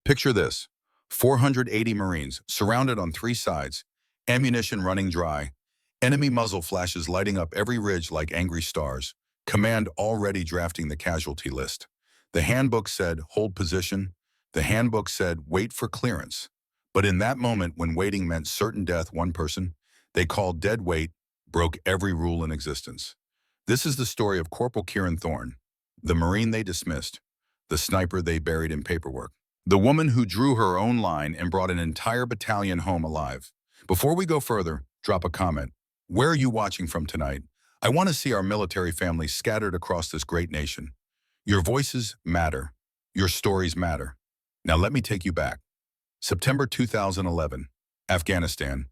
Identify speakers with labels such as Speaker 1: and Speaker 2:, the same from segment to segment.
Speaker 1: Picture this: 480 Marines surrounded on three sides, ammunition running dry, enemy muzzle flashes lighting up every ridge like angry stars, command already drafting the casualty list. The handbook said, hold position. The handbook said, wait for clearance. But in that moment when waiting meant certain death, one person, they called dead weight, broke every rule in existence. This is the story of Corporal Kieran Thorne, the Marine they dismissed, the sniper they buried in paperwork, the woman who drew her own line and brought an entire battalion home alive. Before we go further, drop a comment. Where are you watching from tonight? I want to see our military families scattered across this great nation. Your voices matter. Your stories matter. Now let me take you back. September 2011, Afghanistan.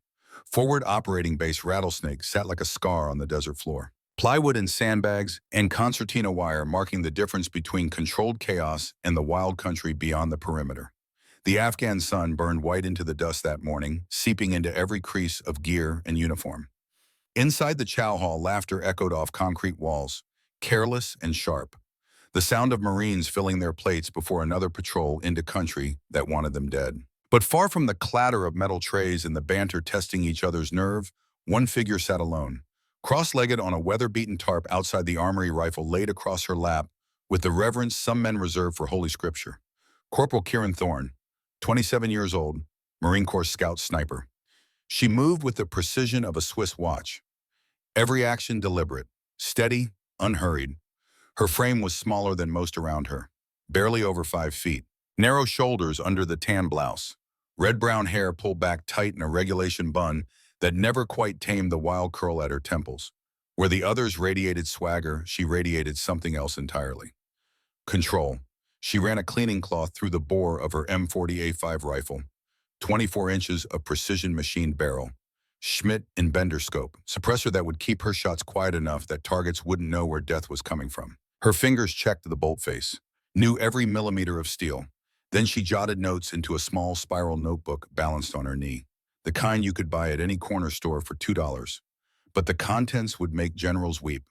Speaker 1: Forward Operating Base Rattlesnake sat like a scar on the desert floor. Plywood and sandbags and concertina wire marking the difference between controlled chaos and the wild country beyond the perimeter. The Afghan sun burned white into the dust that morning, seeping into every crease of gear and uniform. Inside the chow hall, laughter echoed off concrete walls, careless and sharp. The sound of Marines filling their plates before another patrol into country that wanted them dead. But far from the clatter of metal trays and the banter testing each other's nerve, one figure sat alone, cross-legged on a weather-beaten tarp outside the armory, rifle laid across her lap with the reverence some men reserve for Holy Scripture. Corporal Kieran Thorne, 27 years old, Marine Corps Scout sniper. She moved with the precision of a Swiss watch. Every action deliberate, steady, unhurried. Her frame was smaller than most around her, barely over 5 feet. Narrow shoulders under the tan blouse. Red-brown hair pulled back tight in a regulation bun that never quite tamed the wild curl at her temples. Where the others radiated swagger, she radiated something else entirely. Control. She ran a cleaning cloth through the bore of her M40A5 rifle. 24 inches of precision machined barrel. Schmidt and Bender scope, suppressor that would keep her shots quiet enough that targets wouldn't know where death was coming from. Her fingers checked the bolt face, knew every millimeter of steel. Then she jotted notes into a small spiral notebook balanced on her knee, the kind you could buy at any corner store for $2. But the contents would make generals weep.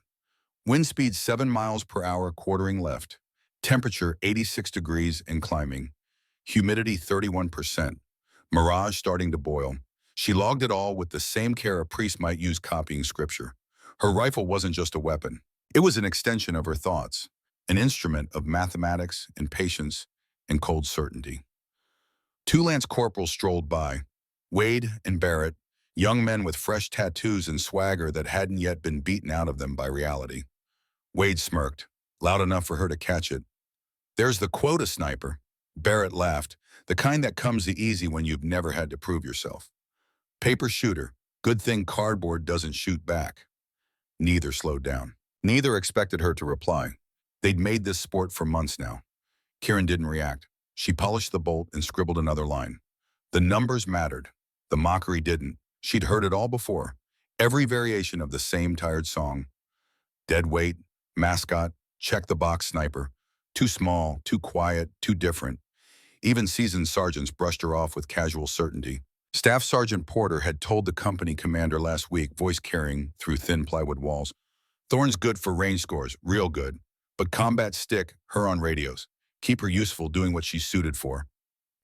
Speaker 1: Wind speed 7 miles per hour quartering left. Temperature 86 degrees and climbing. Humidity 31%. Mirage starting to boil. She logged it all with the same care a priest might use copying scripture. Her rifle wasn't just a weapon. It was an extension of her thoughts, an instrument of mathematics and patience and cold certainty. 2 lance corporals strolled by, Wade and Barrett, young men with fresh tattoos and swagger that hadn't yet been beaten out of them by reality. Wade smirked, loud enough for her to catch it. There's the quota sniper. Barrett laughed, the kind that comes easy when you've never had to prove yourself. Paper shooter, good thing cardboard doesn't shoot back. Neither slowed down. Neither expected her to reply. They'd made this sport for months now. Kieran didn't react. She polished the bolt and scribbled another line. The numbers mattered. The mockery didn't. She'd heard it all before. Every variation of the same tired song. Dead weight, mascot, check the box sniper. Too small, too quiet, too different. Even seasoned sergeants brushed her off with casual certainty. Staff Sergeant Porter had told the company commander last week, voice carrying through thin plywood walls. Thorne's good for range scores, real good. But combat stick, her on radios. Keep her useful doing what she's suited for.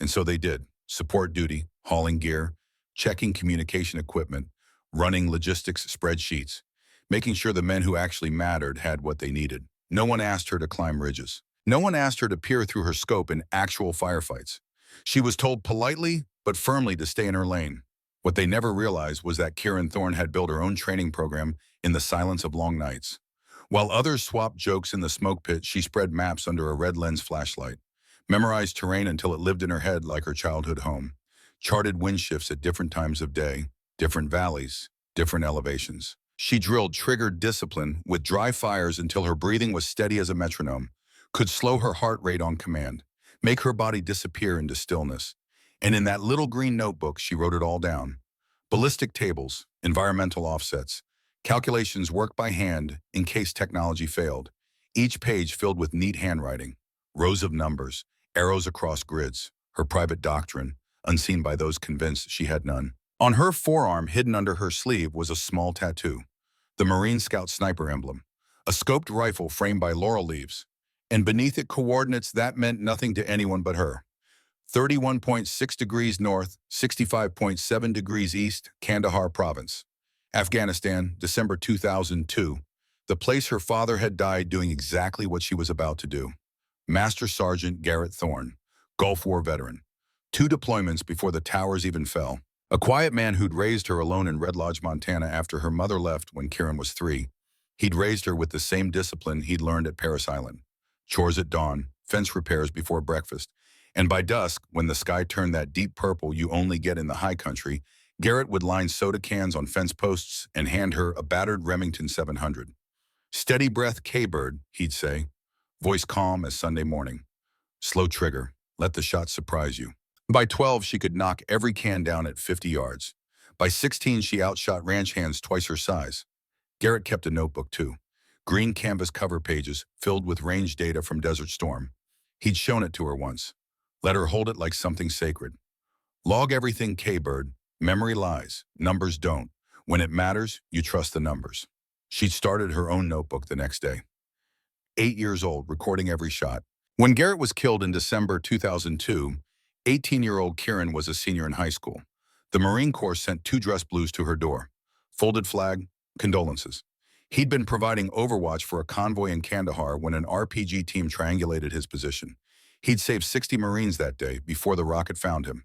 Speaker 1: And so they did. Support duty, hauling gear, checking communication equipment, running logistics spreadsheets, making sure the men who actually mattered had what they needed. No one asked her to climb ridges. No one asked her to peer through her scope in actual firefights. She was told politely but firmly to stay in her lane. What they never realized was that Kieran Thorne had built her own training program in the silence of long nights. While others swapped jokes in the smoke pit, she spread maps under a red lens flashlight, memorized terrain until it lived in her head like her childhood home, charted wind shifts at different times of day, different valleys, different elevations. She drilled triggered discipline with dry fires until her breathing was steady as a metronome, could slow her heart rate on command, make her body disappear into stillness. And in that little green notebook, she wrote it all down. Ballistic tables, environmental offsets, calculations worked by hand in case technology failed, each page filled with neat handwriting, rows of numbers, arrows across grids, her private doctrine, unseen by those convinced she had none. On her forearm, hidden under her sleeve, was a small tattoo, the Marine Scout sniper emblem, a scoped rifle framed by laurel leaves, and beneath it coordinates that meant nothing to anyone but her. 31.6 degrees north, 65.7 degrees east, Kandahar Province. Afghanistan, December 2002. The place her father had died doing exactly what she was about to do. Master Sergeant Garrett Thorne, Gulf War veteran. 2 deployments before the towers even fell. A quiet man who'd raised her alone in Red Lodge, Montana after her mother left when Kieran was 3. He'd raised her with the same discipline he'd learned at Parris Island. Chores at dawn, fence repairs before breakfast. And by dusk, when the sky turned that deep purple you only get in the high country, Garrett would line soda cans on fence posts and hand her a battered Remington 700. "Steady breath, K-Bird," he'd say, voice calm as Sunday morning. "Slow trigger. Let the shot surprise you." By 12, she could knock every can down at 50 yards. By 16, she outshot ranch hands twice her size. Garrett kept a notebook, too. Green canvas cover pages filled with range data from Desert Storm. He'd shown it to her once. Let her hold it like something sacred. "Log everything, K-Bird. Memory lies. Numbers don't. When it matters, you trust the numbers." She'd started her own notebook the next day. 8 years old, recording every shot. When Garrett was killed in December 2002, 18-year-old Kieran was a senior in high school. The Marine Corps sent 2 dress blues to her door. Folded flag, condolences. He'd been providing overwatch for a convoy in Kandahar when an RPG team triangulated his position. He'd saved 60 Marines that day before the rocket found him.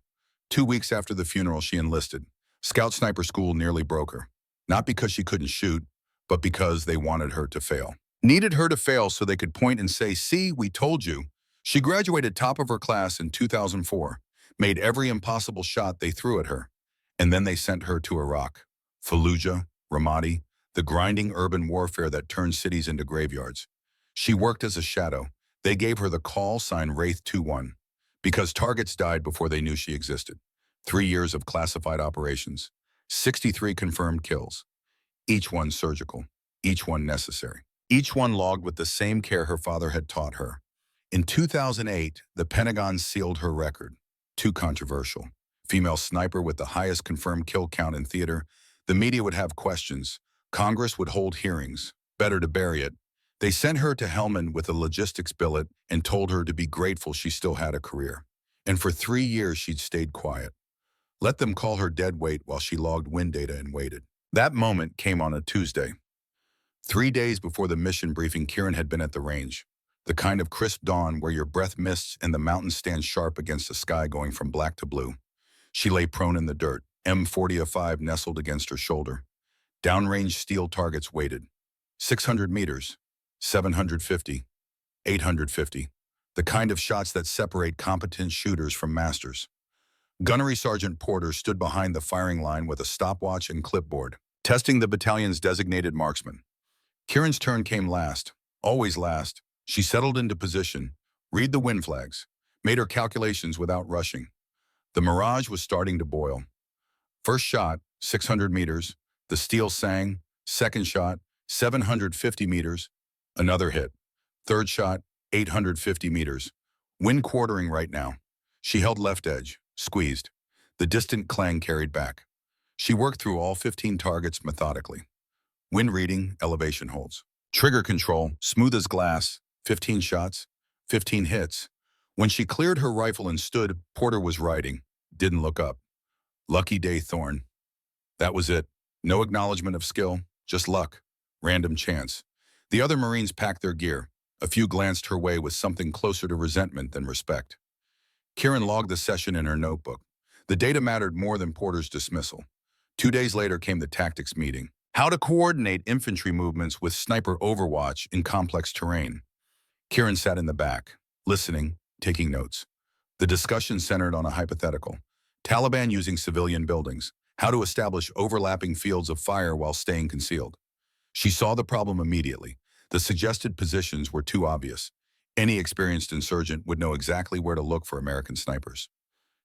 Speaker 1: 2 weeks after the funeral, she enlisted. Scout Sniper School nearly broke her. Not because she couldn't shoot, but because they wanted her to fail. Needed her to fail so they could point and say, "See, we told you." She graduated top of her class in 2004, made every impossible shot they threw at her, and then they sent her to Iraq. Fallujah, Ramadi, the grinding urban warfare that turned cities into graveyards. She worked as a shadow. They gave her the call sign Wraith 2-1, because targets died before they knew she existed. 3 years of classified operations, 63 confirmed kills, each one surgical, each one necessary. Each one logged with the same care her father had taught her. In 2008, the Pentagon sealed her record. Too controversial. Female sniper with the highest confirmed kill count in theater. The media would have questions. Congress would hold hearings. Better to bury it. They sent her to Helmand with a logistics billet and told her to be grateful she still had a career. And for 3 years, she'd stayed quiet. Let them call her dead weight while she logged wind data and waited. That moment came on a Tuesday. 3 days before the mission briefing, Kieran had been at the range. The kind of crisp dawn where your breath mists and the mountains stand sharp against the sky going from black to blue. She lay prone in the dirt, M40A5 nestled against her shoulder. Downrange steel targets waited. 600 meters, 750, 850. The kind of shots that separate competent shooters from masters. Gunnery Sergeant Porter stood behind the firing line with a stopwatch and clipboard, testing the battalion's designated marksman. Kieran's turn came last, always last. She settled into position, read the wind flags, made her calculations without rushing. The mirage was starting to boil. First shot, 600 meters. The steel sang. Second shot, 750 meters. Another hit. Third shot, 850 meters. Wind quartering right now. She held left edge, squeezed. The distant clang carried back. She worked through all 15 targets methodically. Wind reading, elevation holds. Trigger control, smooth as glass, 15 shots, 15 hits. When she cleared her rifle and stood, Porter was writing, didn't look up. "Lucky day, Thorne." That was it. No acknowledgement of skill, just luck, random chance. The other Marines packed their gear. A few glanced her way with something closer to resentment than respect. Kieran logged the session in her notebook. The data mattered more than Porter's dismissal. 2 days later came the tactics meeting. How to coordinate infantry movements with sniper overwatch in complex terrain. Kieran sat in the back, listening, taking notes. The discussion centered on a hypothetical. Taliban using civilian buildings. How to establish overlapping fields of fire while staying concealed. She saw the problem immediately. The suggested positions were too obvious. Any experienced insurgent would know exactly where to look for American snipers.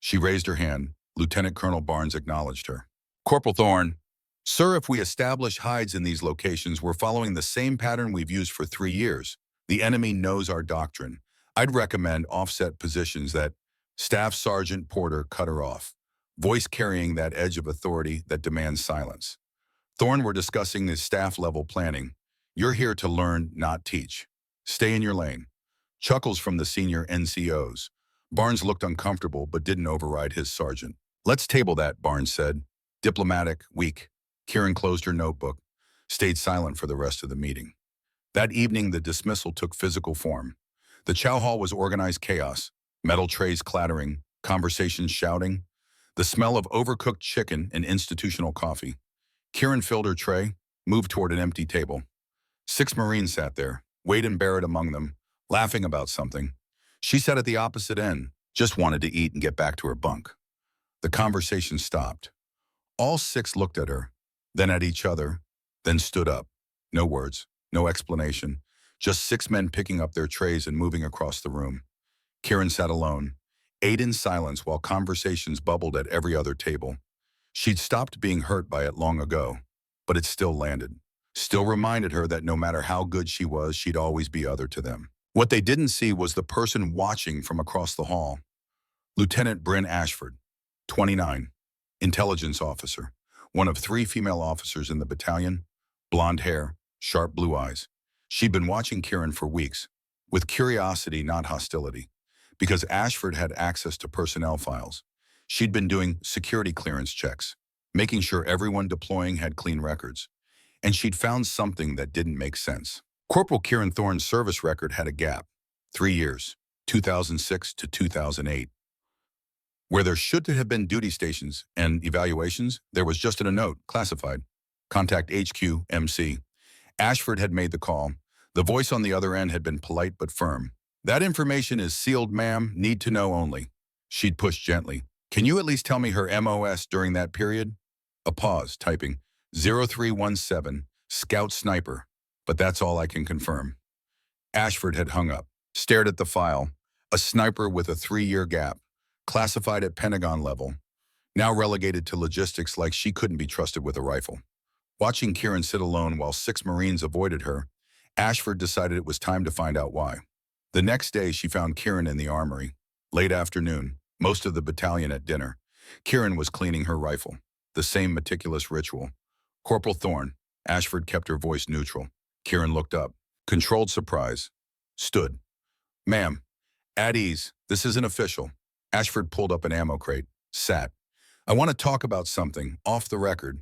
Speaker 1: She raised her hand. Lieutenant Colonel Barnes acknowledged her. "Corporal Thorne, sir, if we establish hides in these locations, we're following the same pattern we've used for 3 years. The enemy knows our doctrine. I'd recommend offset positions that." Staff Sergeant Porter cut her off, voice carrying that edge of authority that demands silence. "Thorne, we're discussing this staff-level planning. You're here to learn, not teach. Stay in your lane." Chuckles from the senior NCOs. Barnes looked uncomfortable but didn't override his sergeant. Let's table that, Barnes said. Diplomatic, weak. Kieran closed her notebook, stayed silent for the rest of the meeting. That evening, the dismissal took physical form. The chow hall was organized chaos, metal trays clattering, conversations shouting, the smell of overcooked chicken and institutional coffee. Kieran filled her tray, moved toward an empty table. 6 Marines sat there, Wade and Barrett among them, laughing about something. She sat at the opposite end, just wanted to eat and get back to her bunk. The conversation stopped. All 6 looked at her, then at each other, then stood up. No words, no explanation, just 6 men picking up their trays and moving across the room. Kieran sat alone, ate in silence while conversations bubbled at every other table. She'd stopped being hurt by it long ago, but it still landed. Still reminded her that no matter how good she was, she'd always be other to them. What they didn't see was the person watching from across the hall. Lieutenant Bryn Ashford, 29, intelligence officer, one of 3 female officers in the battalion, blonde hair, sharp blue eyes. She'd been watching Kieran for weeks, with curiosity, not hostility, because Ashford had access to personnel files. She'd been doing security clearance checks, making sure everyone deploying had clean records. And she'd found something that didn't make sense. Corporal Kieran Thorne's service record had a gap, 3 years, 2006 to 2008. Where there should have been duty stations and evaluations, there was just a note, classified. Contact HQ, MC. Ashford had made the call. The voice on the other end had been polite but firm. That information is sealed, ma'am, need to know only. She'd pushed gently. Can you at least tell me her MOS during that period? A pause, typing. 0317, Scout Sniper, but that's all I can confirm. Ashford had hung up, stared at the file, a sniper with a 3-year gap, classified at Pentagon level, now relegated to logistics like she couldn't be trusted with a rifle. Watching Kieran sit alone while 6 Marines avoided her, Ashford decided it was time to find out why. The next day, she found Kieran in the armory. Late afternoon, most of the battalion at dinner. Kieran was cleaning her rifle, the same meticulous ritual. Corporal Thorne, Ashford kept her voice neutral. Kieran looked up, controlled surprise, stood. Ma'am, at ease, this isn't official. Ashford pulled up an ammo crate, sat. I want to talk about something, off the record.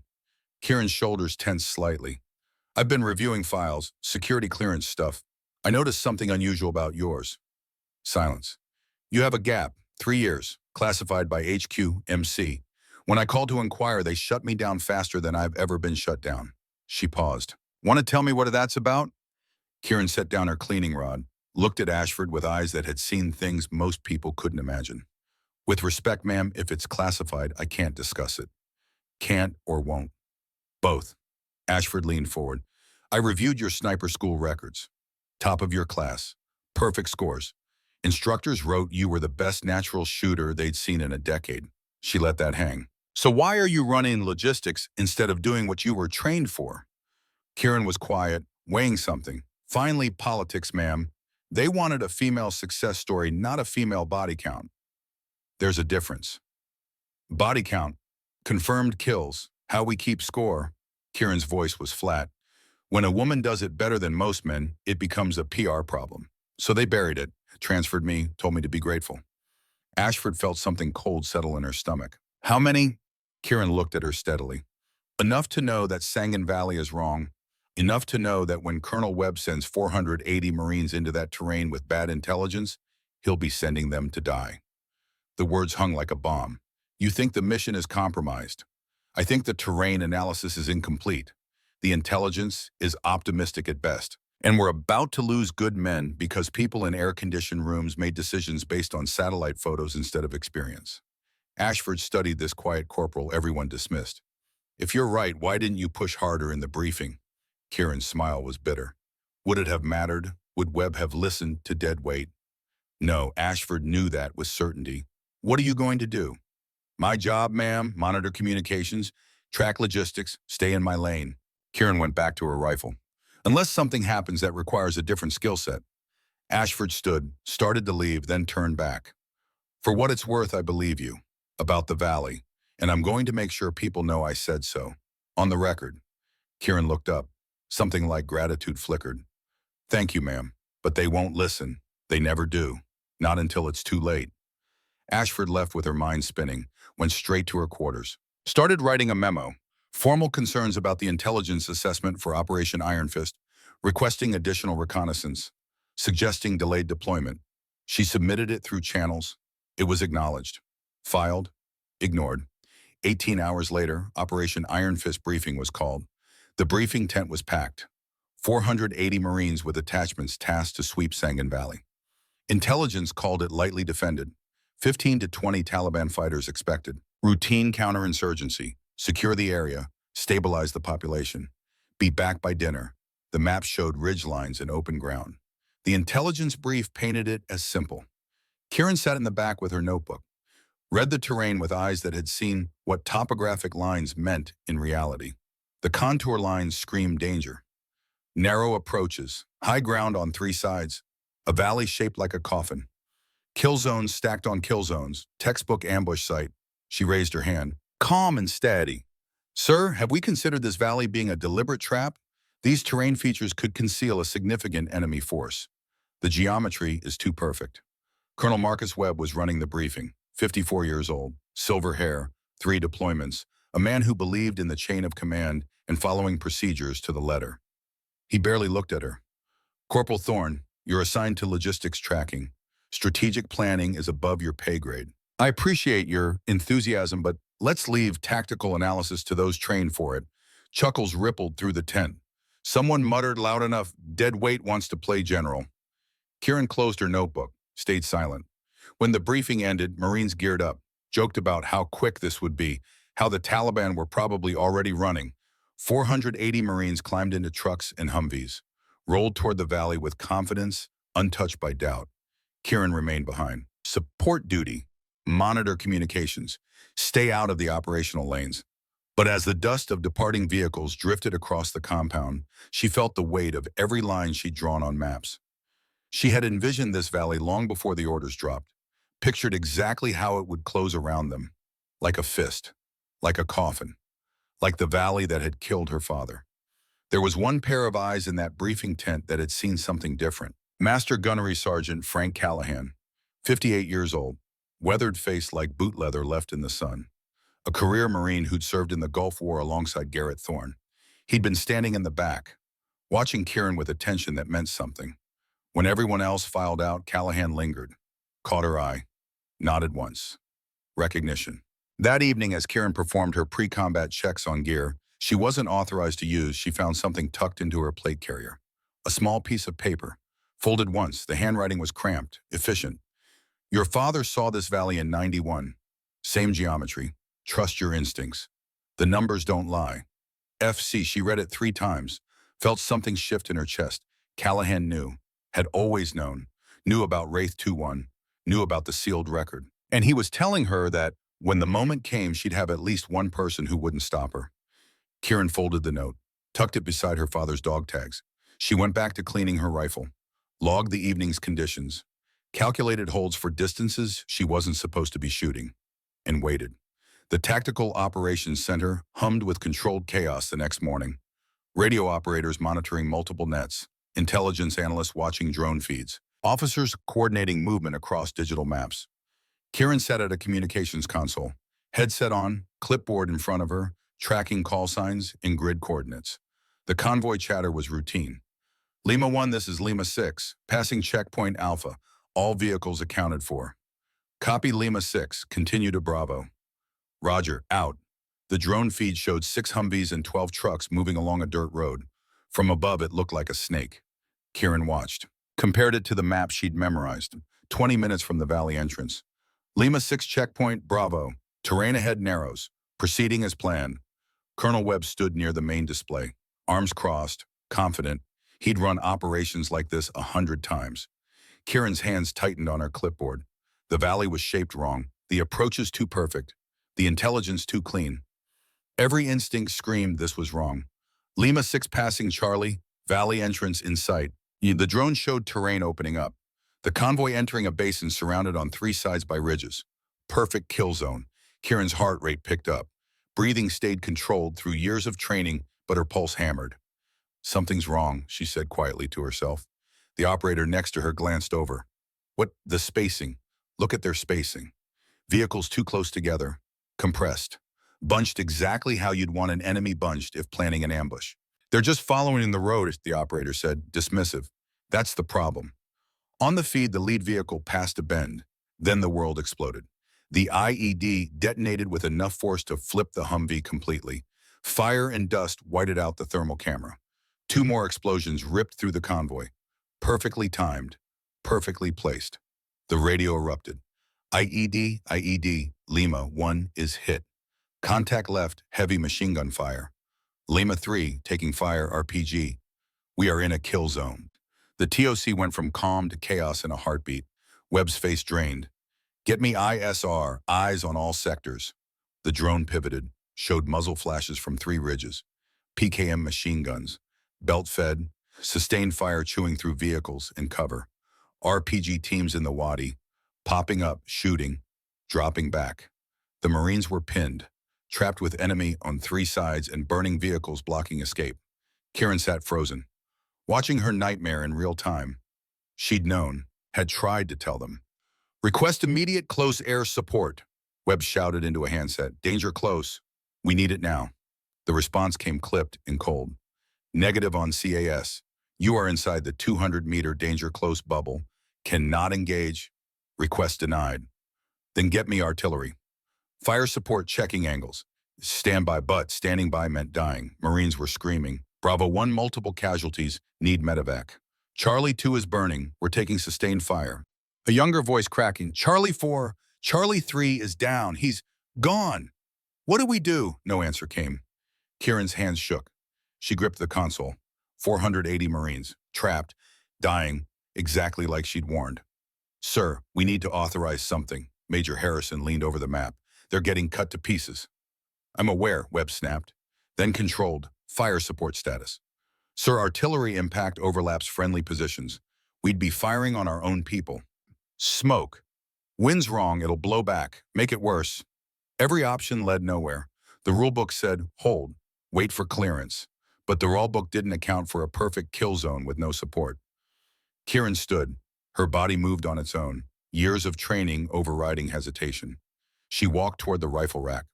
Speaker 1: Kieran's shoulders tensed slightly. I've been reviewing files, security clearance stuff. I noticed something unusual about yours. Silence. You have a gap, 3 years, classified by HQ, MC. When I called to inquire, they shut me down faster than I've ever been shut down. She paused. Want to tell me what that's about? Kieran set down her cleaning rod, looked at Ashford with eyes that had seen things most people couldn't imagine. With respect, ma'am, if it's classified, I can't discuss it. Can't or won't. Both. Ashford leaned forward. I reviewed your sniper school records. Top of your class. Perfect scores. Instructors wrote you were the best natural shooter they'd seen in a decade. She let that hang. So why are you running logistics instead of doing what you were trained for? Kieran was quiet, weighing something. Finally, politics, ma'am. They wanted a female success story, not a female body count. There's a difference. Body count, confirmed kills, how we keep score. Kieran's voice was flat. When a woman does it better than most men, it becomes a PR problem. So they buried it, transferred me, told me to be grateful. Ashford felt something cold settle in her stomach. How many? Kieran looked at her steadily. Enough to know that Sangin Valley is wrong. Enough to know that when Colonel Webb sends 480 Marines into that terrain with bad intelligence, he'll be sending them to die. The words hung like a bomb. You think the mission is compromised. I think the terrain analysis is incomplete. The intelligence is optimistic at best. And we're about to lose good men because people in air-conditioned rooms made decisions based on satellite photos instead of experience. Ashford studied this quiet corporal everyone dismissed. If you're right, why didn't you push harder in the briefing? Kieran's smile was bitter. Would it have mattered? Would Webb have listened to dead weight? No, Ashford knew that with certainty. What are you going to do? My job, ma'am, monitor communications, track logistics, stay in my lane. Kieran went back to her rifle. Unless something happens that requires a different skill set. Ashford stood, started to leave, then turned back. For what it's worth, I believe you. About the valley. And I'm going to make sure people know I said so. On the record. Kieran looked up. Something like gratitude flickered. Thank you, ma'am. But they won't listen. They never do. Not until it's too late. Ashford left with her mind spinning, went straight to her quarters. Started writing a memo. Formal concerns about the intelligence assessment for Operation Iron Fist, requesting additional reconnaissance, suggesting delayed deployment. She submitted it through channels. It was acknowledged. Filed. Ignored. 18 hours later, Operation Iron Fist briefing was called. The briefing tent was packed. 480 Marines with attachments tasked to sweep Sangin Valley. Intelligence called it lightly defended. 15 to 20 Taliban fighters expected. Routine counterinsurgency. Secure the area. Stabilize the population. Be back by dinner. The map showed ridge lines and open ground. The intelligence brief painted it as simple. Kieran sat in the back with her notebook, read the terrain with eyes that had seen what topographic lines meant in reality. The contour lines screamed danger. Narrow approaches, high ground on three sides, a valley shaped like a coffin. Kill zones stacked on kill zones, textbook ambush site. She raised her hand, calm and steady. Sir, have we considered this valley being a deliberate trap? These terrain features could conceal a significant enemy force. The geometry is too perfect. Colonel Marcus Webb was running the briefing, 54 years old, silver hair, 3 deployments, a man who believed in the chain of command and following procedures to the letter. He barely looked at her. Corporal Thorne, you're assigned to logistics tracking. Strategic planning is above your pay grade. I appreciate your enthusiasm, but let's leave tactical analysis to those trained for it. Chuckles rippled through the tent. Someone muttered loud enough, dead weight wants to play general. Kieran closed her notebook, stayed silent. When the briefing ended, Marines geared up, joked about how quick this would be, how the Taliban were probably already running. 480 Marines climbed into trucks and Humvees, rolled toward the valley with confidence, untouched by doubt. Kieran remained behind. Support duty, monitor communications, stay out of the operational lanes. But as the dust of departing vehicles drifted across the compound, she felt the weight of every line she'd drawn on maps. She had envisioned this valley long before the orders dropped, pictured exactly how it would close around them, like a fist, like a coffin, like the valley that had killed her father. There was one pair of eyes in that briefing tent that had seen something different. Master Gunnery Sergeant Frank Callahan, 58 years old, weathered face like boot leather left in the sun. A career Marine who'd served in the Gulf War alongside Garrett Thorne. He'd been standing in the back, watching Kieran with attention that meant something. When everyone else filed out, Callahan lingered, caught her eye, nodded once. Recognition. That evening, as Kieran performed her pre-combat checks on gear she wasn't authorized to use, she found something tucked into her plate carrier. A small piece of paper. Folded once, the handwriting was cramped, efficient. Your father saw this valley in 91. Same geometry. Trust your instincts. The numbers don't lie. FC, she read it 3 times, felt something shift in her chest. Callahan knew, had always known, knew about Wraith 2-1, knew about the sealed record. And he was telling her that when the moment came, she'd have at least one person who wouldn't stop her. Kieran folded the note, tucked it beside her father's dog tags. She went back to cleaning her rifle, logged the evening's conditions, calculated holds for distances she wasn't supposed to be shooting, and waited. The Tactical Operations Center hummed with controlled chaos the next morning. Radio operators monitoring multiple nets, intelligence analysts watching drone feeds, officers coordinating movement across digital maps. Kieran sat at a communications console, headset on, clipboard in front of her, tracking call signs and grid coordinates. The convoy chatter was routine. Lima 1, this is Lima 6, passing checkpoint Alpha, all vehicles accounted for. Copy Lima 6, continue to Bravo. Roger, out. The drone feed showed 6 Humvees and 12 trucks moving along a dirt road. From above, it looked like a snake. Kieran watched, compared it to the map she'd memorized, 20 minutes from the valley entrance. Lima 6 checkpoint, Bravo. Terrain ahead narrows, proceeding as planned. Colonel Webb stood near the main display, arms crossed, confident. He'd run operations like this 100 times. Kieran's hands tightened on her clipboard. The valley was shaped wrong, the approaches too perfect, the intelligence too clean. Every instinct screamed this was wrong. Lima 6 passing Charlie, valley entrance in sight. The drone showed terrain opening up. The convoy entering a basin surrounded on 3 sides by ridges. Perfect kill zone. Kieran's heart rate picked up. Breathing stayed controlled through years of training, but her pulse hammered. Something's wrong, she said quietly to herself. The operator next to her glanced over. What? The spacing. Look at their spacing. Vehicles too close together, compressed, bunched exactly how you'd want an enemy bunched if planning an ambush. They're just following the road, the operator said, dismissive. That's the problem. On the feed, the lead vehicle passed a bend. Then the world exploded. The IED detonated with enough force to flip the Humvee completely. Fire and dust whited out the thermal camera. Two more explosions ripped through the convoy. Perfectly timed, perfectly placed. The radio erupted. IED, Lima 1 is hit. Contact left, heavy machine gun fire. Lima 3, taking fire, RPG. We are in a kill zone. The TOC went from calm to chaos in a heartbeat. Webb's face drained. Get me ISR, eyes on all sectors. The drone pivoted, showed muzzle flashes from 3 ridges. PKM machine guns, belt-fed, sustained fire chewing through vehicles and cover. RPG teams in the wadi, popping up, shooting, dropping back. The Marines were pinned, trapped with enemy on 3 sides and burning vehicles blocking escape. Kieran sat frozen, watching her nightmare in real time. She'd known, had tried to tell them. Request immediate close air support, Webb shouted into a handset. Danger close. We need it now. The response came clipped and cold. Negative on CAS. You are inside the 200-meter danger close bubble. Cannot engage. Request denied. Then get me artillery. Fire support checking angles. Stand by, but standing by meant dying. Marines were screaming. Bravo 1 multiple casualties. Need medevac. Charlie 2 is burning. We're taking sustained fire. A younger voice cracking. Charlie 4. Charlie 3 is down. He's gone. What do we do? No answer came. Kieran's hands shook. She gripped the console. 480 Marines. Trapped. Dying. Exactly like she'd warned. Sir, we need to authorize something. Major Harrison leaned over the map. They're getting cut to pieces. I'm aware, Webb snapped. Then controlled. Fire support status. Sir, artillery impact overlaps friendly positions. We'd be firing on our own people. Smoke. Wind's wrong, it'll blow back. Make it worse. Every option led nowhere. The rulebook said, hold, wait for clearance. But the rulebook didn't account for a perfect kill zone with no support. Kieran stood. Her body moved on its own, years of training overriding hesitation. She walked toward the rifle rack.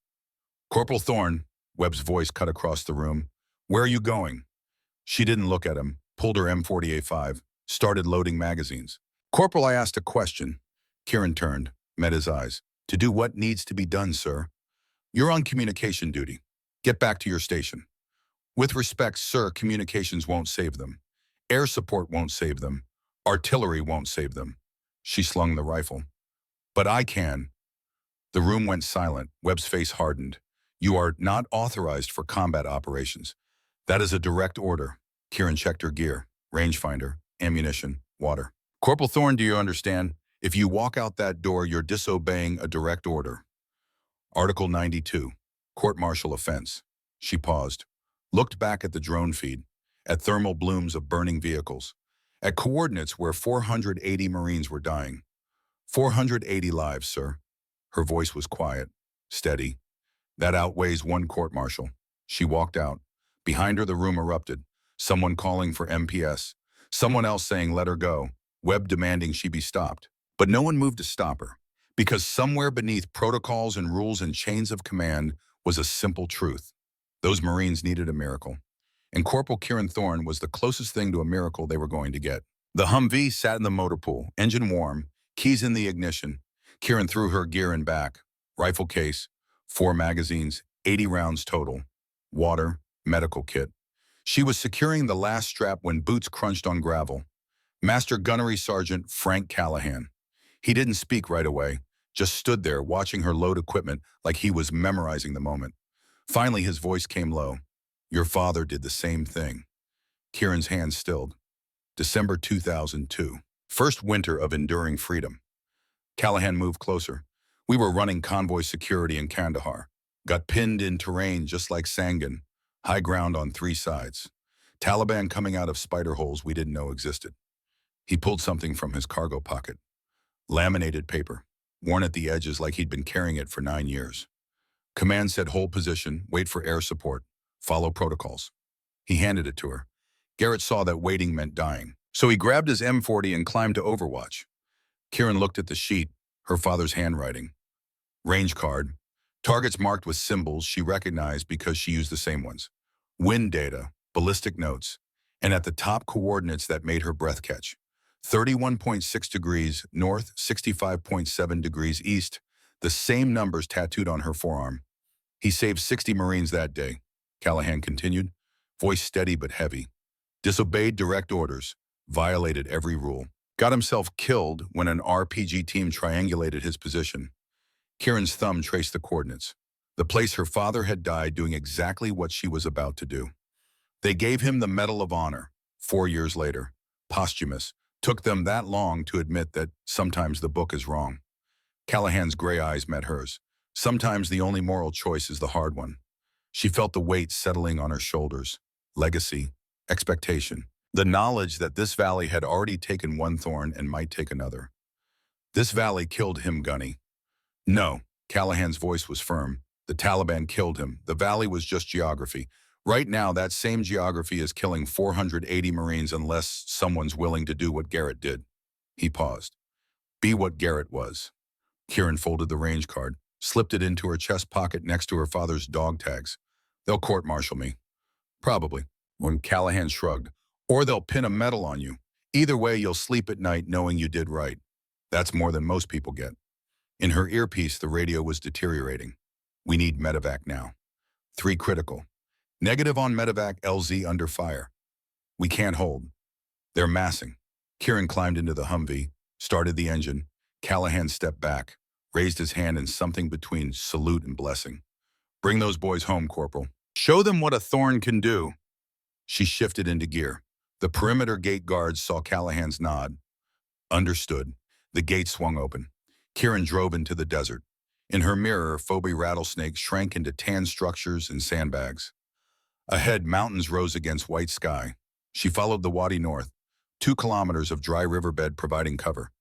Speaker 1: Corporal Thorne, Webb's voice cut across the room. Where are you going? She didn't look at him, pulled her M40A5, started loading magazines. Corporal, I asked a question. Kieran turned, met his eyes. To do what needs to be done, sir. You're on communication duty. Get back to your station. With respect, sir, communications won't save them. Air support won't save them. Artillery won't save them. She slung the rifle. But I can. The room went silent. Webb's face hardened. You are not authorized for combat operations. That is a direct order. Kieran checked her gear, rangefinder, ammunition, water. Corporal Thorne, do you understand? If you walk out that door, you're disobeying a direct order. Article 92, court-martial offense. She paused, looked back at the drone feed, at thermal blooms of burning vehicles, at coordinates where 480 Marines were dying. 480 lives, sir. Her voice was quiet, steady. That outweighs one court-martial. She walked out. Behind her, the room erupted. Someone calling for MPS. Someone else saying, let her go. Webb demanding she be stopped. But no one moved to stop her, because somewhere beneath protocols and rules and chains of command was a simple truth. Those Marines needed a miracle. And Corporal Kieran Thorne was the closest thing to a miracle they were going to get. The Humvee sat in the motor pool, engine warm, keys in the ignition. Kieran threw her gear in back. Rifle case, 4 magazines, 80 rounds total. Water, medical kit. She was securing the last strap when boots crunched on gravel. Master Gunnery Sergeant Frank Callahan. He didn't speak right away, just stood there watching her load equipment like he was memorizing the moment. Finally, his voice came low. Your father did the same thing. Kieran's hands stilled. December 2002. First winter of enduring freedom. Callahan moved closer. We were running convoy security in Kandahar. Got pinned in terrain just like Sangin. High ground on 3 sides. Taliban coming out of spider holes we didn't know existed. He pulled something from his cargo pocket. Laminated paper, worn at the edges like he'd been carrying it for 9 years. Command said hold position, wait for air support, follow protocols. He handed it to her. Garrett saw that waiting meant dying, so he grabbed his M40 and climbed to Overwatch. Kieran looked at the sheet, her father's handwriting. Range card. Targets marked with symbols she recognized because she used the same ones. Wind data, ballistic notes, and at the top coordinates that made her breath catch. 31.6 degrees north, 65.7 degrees east, the same numbers tattooed on her forearm. He saved 60 Marines that day, Callahan continued, voice steady but heavy. Disobeyed direct orders, violated every rule. Got himself killed when an RPG team triangulated his position. Kieran's thumb traced the coordinates. The place her father had died doing exactly what she was about to do. They gave him the Medal of Honor 4 years later. Posthumous. Took them that long to admit that sometimes the book is wrong. Callahan's gray eyes met hers. Sometimes the only moral choice is the hard one. She felt the weight settling on her shoulders. Legacy, expectation, the knowledge that this valley had already taken one thorn and might take another. This valley killed him, Gunny. No, Callahan's voice was firm. The Taliban killed him. The valley was just geography. Right now, that same geography is killing 480 Marines unless someone's willing to do what Garrett did. He paused. Be what Garrett was. Kieran folded the range card, slipped it into her chest pocket next to her father's dog tags. They'll court-martial me. Probably, when Callahan shrugged. Or they'll pin a medal on you. Either way, you'll sleep at night knowing you did right. That's more than most people get. In her earpiece, the radio was deteriorating. We need medevac now. 3 critical. Negative on medevac, LZ under fire. We can't hold. They're massing. Kieran climbed into the Humvee, started the engine. Callahan stepped back, raised his hand in something between salute and blessing. Bring those boys home, Corporal. Show them what a thorn can do. She shifted into gear. The perimeter gate guards saw Callahan's nod. Understood. The gate swung open. Kieran drove into the desert. In her mirror, phobie rattlesnakes shrank into tan structures and sandbags. Ahead, mountains rose against white sky. She followed the Wadi north, 2 kilometers of dry riverbed providing cover.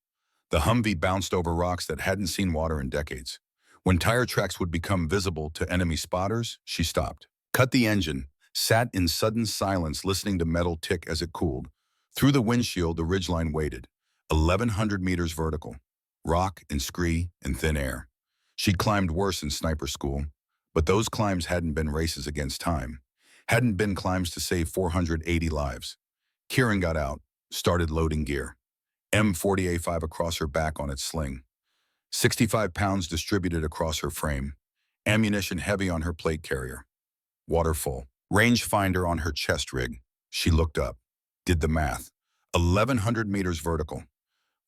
Speaker 1: The Humvee bounced over rocks that hadn't seen water in decades. When tire tracks would become visible to enemy spotters, she stopped. Cut the engine, sat in sudden silence listening to metal tick as it cooled. Through the windshield, the ridgeline waited, 1,100 meters vertical. Rock and scree and thin air. She'd climbed worse in sniper school, but those climbs hadn't been races against time. Hadn't been climbs to save 480 lives. Kieran got out, started loading gear. M40A5 across her back on its sling. 65 pounds distributed across her frame. Ammunition heavy on her plate carrier. Water full. Rangefinder on her chest rig. She looked up. Did the math. 1,100 meters vertical.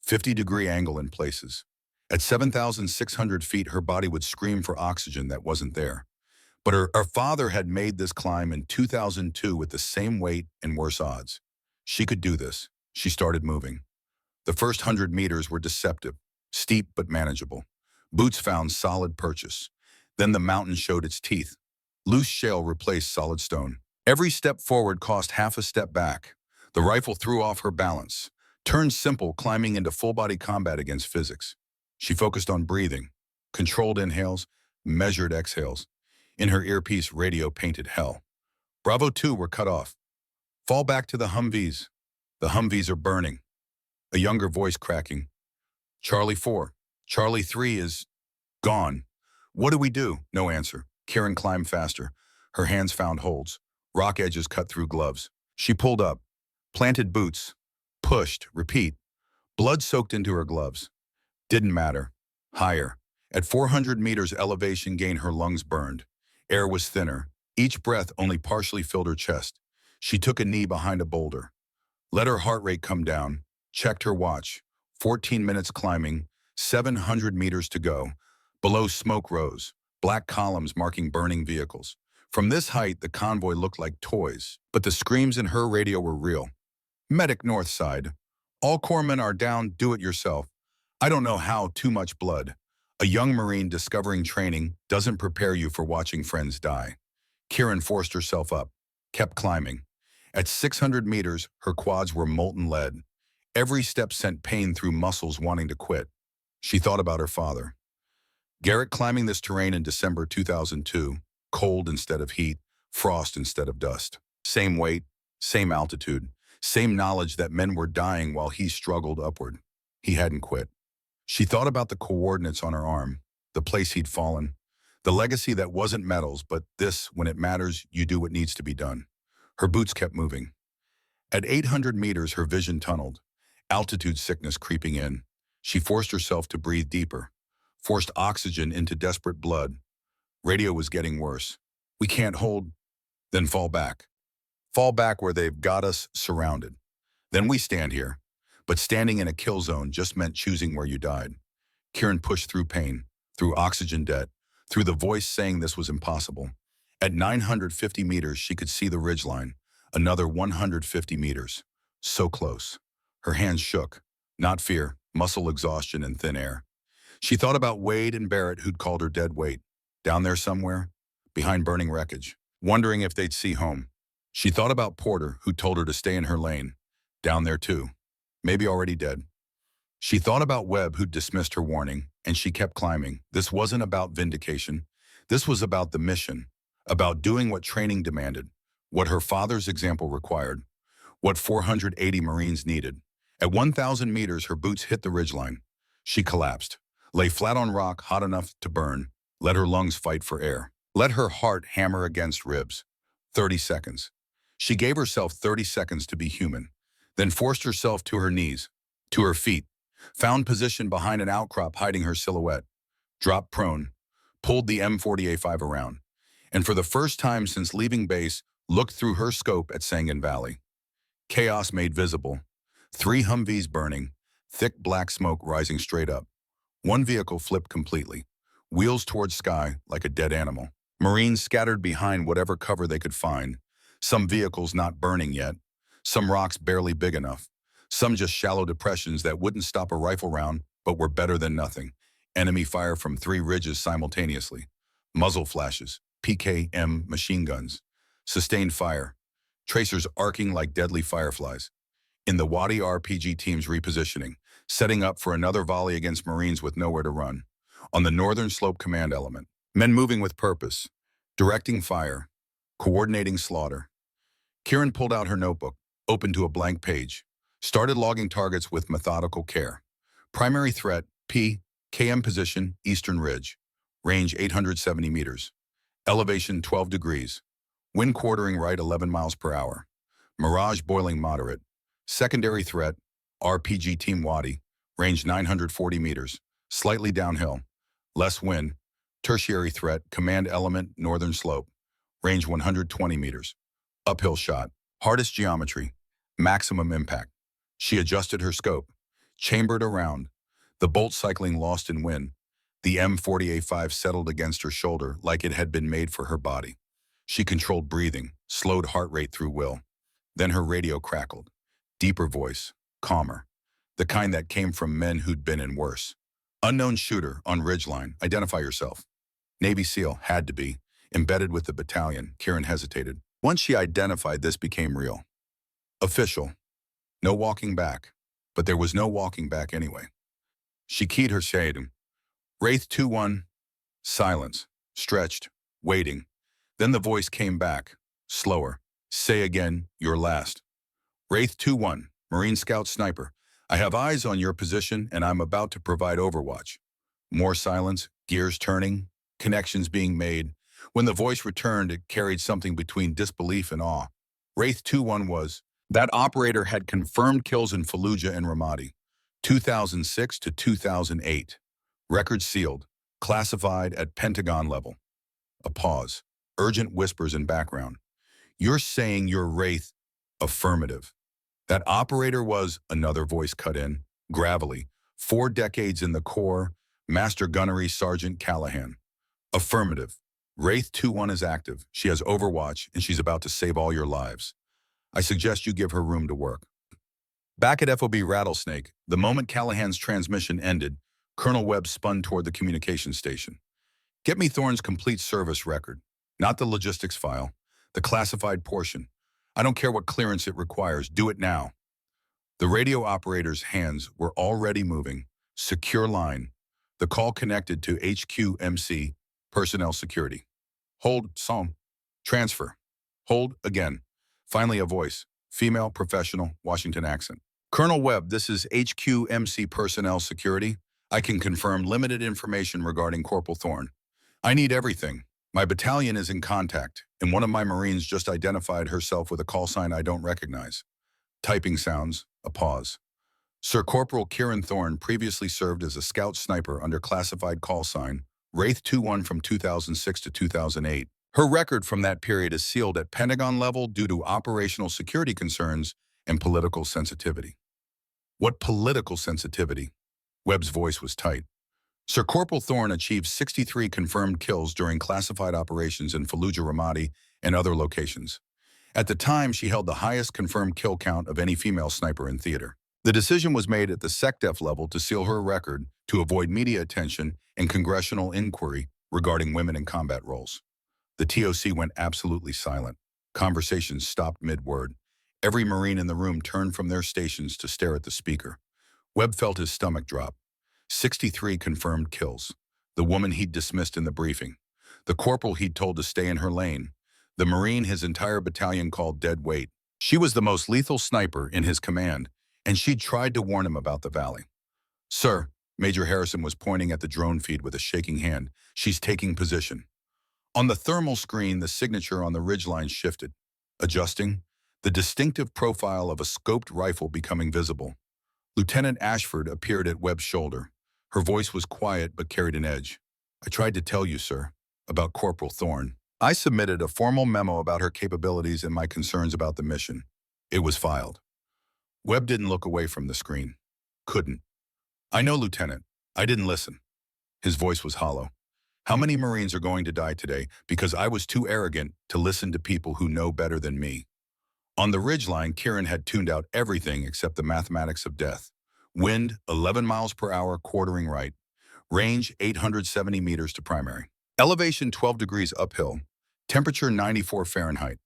Speaker 1: 50-degree angle in places. At 7,600 feet, her body would scream for oxygen that wasn't there. But her father had made this climb in 2002 with the same weight and worse odds. She could do this. She started moving. The first 100 meters were deceptive, steep but manageable. Boots found solid purchase. Then the mountain showed its teeth. Loose shale replaced solid stone. Every step forward cost half a step back. The rifle threw off her balance. Turned simple, climbing into full-body combat against physics. She focused on breathing. Controlled inhales, measured exhales. In her earpiece, radio painted hell. Bravo 2 were cut off. Fall back to the Humvees. The Humvees are burning. A younger voice cracking. Charlie 4. Charlie 3 is gone. What do we do? No answer. Kieran climbed faster. Her hands found holds. Rock edges cut through gloves. She pulled up. Planted boots. Pushed. Repeat. Blood soaked into her gloves. Didn't matter. Higher. At 400 meters elevation gain, her lungs burned. Air was thinner. Each breath only partially filled her chest. She took a knee behind a boulder. Let her heart rate come down. Checked her watch. 14 minutes climbing. 700 meters to go. Below, smoke rose. Black columns marking burning vehicles. From this height, the convoy looked like toys, but the screams in her radio were real. Medic north side. All corpsmen are down, do it yourself. I don't know how, too much blood. A young Marine discovering training doesn't prepare you for watching friends die. Kieran forced herself up, kept climbing. At 600 meters, her quads were molten lead. Every step sent pain through muscles wanting to quit. She thought about her father. Garrett climbing this terrain in December 2002, cold instead of heat, frost instead of dust. Same weight, same altitude, same knowledge that men were dying while he struggled upward. He hadn't quit. She thought about the coordinates on her arm, the place he'd fallen, the legacy that wasn't medals, but this, when it matters, you do what needs to be done. Her boots kept moving. At 800 meters, her vision tunneled, altitude sickness creeping in. She forced herself to breathe deeper, forced oxygen into desperate blood. Radio was getting worse. We can't hold, then fall back. Fall back where they've got us surrounded. Then we stand here. But standing in a kill zone just meant choosing where you died. Kieran pushed through pain, through oxygen debt, through the voice saying this was impossible. At 950 meters, she could see the ridgeline. Another 150 meters. So close. Her hands shook. Not fear, muscle exhaustion and thin air. She thought about Wade and Barrett, who'd called her dead weight. Down there somewhere, behind burning wreckage, wondering if they'd see home. She thought about Porter, who told her to stay in her lane. Down there too. Maybe already dead. She thought about Webb, who'd dismissed her warning, and she kept climbing. This wasn't about vindication. This was about the mission, about doing what training demanded, what her father's example required, what 480 Marines needed. At 1,000 meters, her boots hit the ridgeline. She collapsed, lay flat on rock hot enough to burn, let her lungs fight for air, let her heart hammer against ribs. 30 seconds. She gave herself 30 seconds to be human, then forced herself to her knees, to her feet, found position behind an outcrop hiding her silhouette, dropped prone, pulled the M40A5 around, and for the first time since leaving base, looked through her scope at Sangin Valley. Chaos made visible. 3 Humvees burning, thick black smoke rising straight up. One vehicle flipped completely, wheels towards sky like a dead animal. Marines scattered behind whatever cover they could find, some vehicles not burning yet, some rocks barely big enough, some just shallow depressions that wouldn't stop a rifle round but were better than nothing. Enemy fire from 3 ridges simultaneously. Muzzle flashes, PKM machine guns, sustained fire, tracers arcing like deadly fireflies. In the Wadi RPG teams repositioning, setting up for another volley against Marines with nowhere to run. On the northern slope command element, men moving with purpose, directing fire, coordinating slaughter. Kieran pulled out her notebook, opened to a blank page, started logging targets with methodical care. Primary threat, P, KM position, Eastern Ridge. Range 870 meters. Elevation 12 degrees. Wind quartering right 11 miles per hour. Mirage boiling moderate. Secondary threat, RPG Team Wadi. Range 940 meters. Slightly downhill. Less wind. Tertiary threat, command element, northern slope. Range 120 meters. Uphill shot. Hardest geometry. Maximum impact. She adjusted her scope. Chambered around. The bolt cycling lost in wind. The M40A5 settled against her shoulder like it had been made for her body. She controlled breathing, slowed heart rate through will. Then her radio crackled. Deeper voice, calmer. The kind that came from men who'd been in worse. Unknown shooter on ridgeline. Identify yourself. Navy SEAL, had to be. Embedded with the battalion, Kieran hesitated. Once she identified, this became real. Official. No walking back. But there was no walking back anyway. She keyed her shade. Wraith 2-1. Silence. Stretched. Waiting. Then the voice came back. Slower. Say again, your last. Wraith 2-1. Marine Scout Sniper. I have eyes on your position and I'm about to provide overwatch. More silence. Gears turning. Connections being made. When the voice returned, it carried something between disbelief and awe. Wraith 2-1 was, that operator had confirmed kills in Fallujah and Ramadi, 2006 to 2008. Record sealed, classified at Pentagon level. A pause. Urgent whispers in background. You're saying you're Wraith? Affirmative. That operator was, another voice cut in, gravelly, 4 decades in the Corps, Master Gunnery Sergeant Callahan. Affirmative. Wraith 2-1 is active. She has overwatch, and she's about to save all your lives. I suggest you give her room to work. Back at FOB Rattlesnake, the moment Callahan's transmission ended, Colonel Webb spun toward the communications station. Get me Thorne's complete service record, not the logistics file, the classified portion. I don't care what clearance it requires, do it now. The radio operator's hands were already moving. Secure line. The call connected to HQMC, personnel security. Hold, song. Transfer. Hold, again. Finally a voice. Female, professional, Washington accent. Colonel Webb, this is HQMC personnel security. I can confirm limited information regarding Corporal Thorne. I need everything. My battalion is in contact, and one of my Marines just identified herself with a call sign I don't recognize. Typing sounds, a pause. Sir Corporal Kieran Thorne previously served as a scout sniper under classified call sign Wraith 21 from 2006 to 2008. Her record from that period is sealed at Pentagon level due to operational security concerns and political sensitivity. What political sensitivity? Webb's voice was tight. Sir Corporal Thorne achieved 63 confirmed kills during classified operations in Fallujah, Ramadi, and other locations. At the time, she held the highest confirmed kill count of any female sniper in theater. The decision was made at the SecDef level to seal her record to avoid media attention and congressional inquiry regarding women in combat roles. The TOC went absolutely silent. Conversations stopped mid-word. Every Marine in the room turned from their stations to stare at the speaker. Webb felt his stomach drop. 63 confirmed kills. The woman he'd dismissed in the briefing. The corporal he'd told to stay in her lane. The Marine his entire battalion called dead weight. She was the most lethal sniper in his command, and she'd tried to warn him about the valley. Sir, Major Harrison was pointing at the drone feed with a shaking hand. She's taking position. On the thermal screen, the signature on the ridgeline shifted. Adjusting, the distinctive profile of a scoped rifle becoming visible. Lieutenant Ashford appeared at Webb's shoulder. Her voice was quiet but carried an edge. I tried to tell you, sir, about Corporal Thorne. I submitted a formal memo about her capabilities and my concerns about the mission. It was filed. Webb didn't look away from the screen. Couldn't. I know, Lieutenant. I didn't listen. His voice was hollow. How many Marines are going to die today because I was too arrogant to listen to people who know better than me? On the ridgeline, Kieran had tuned out everything except the mathematics of death. Wind, 11 miles per hour, quartering right. Range, 870 meters to primary. Elevation, 12 degrees uphill. Temperature, 94 Fahrenheit.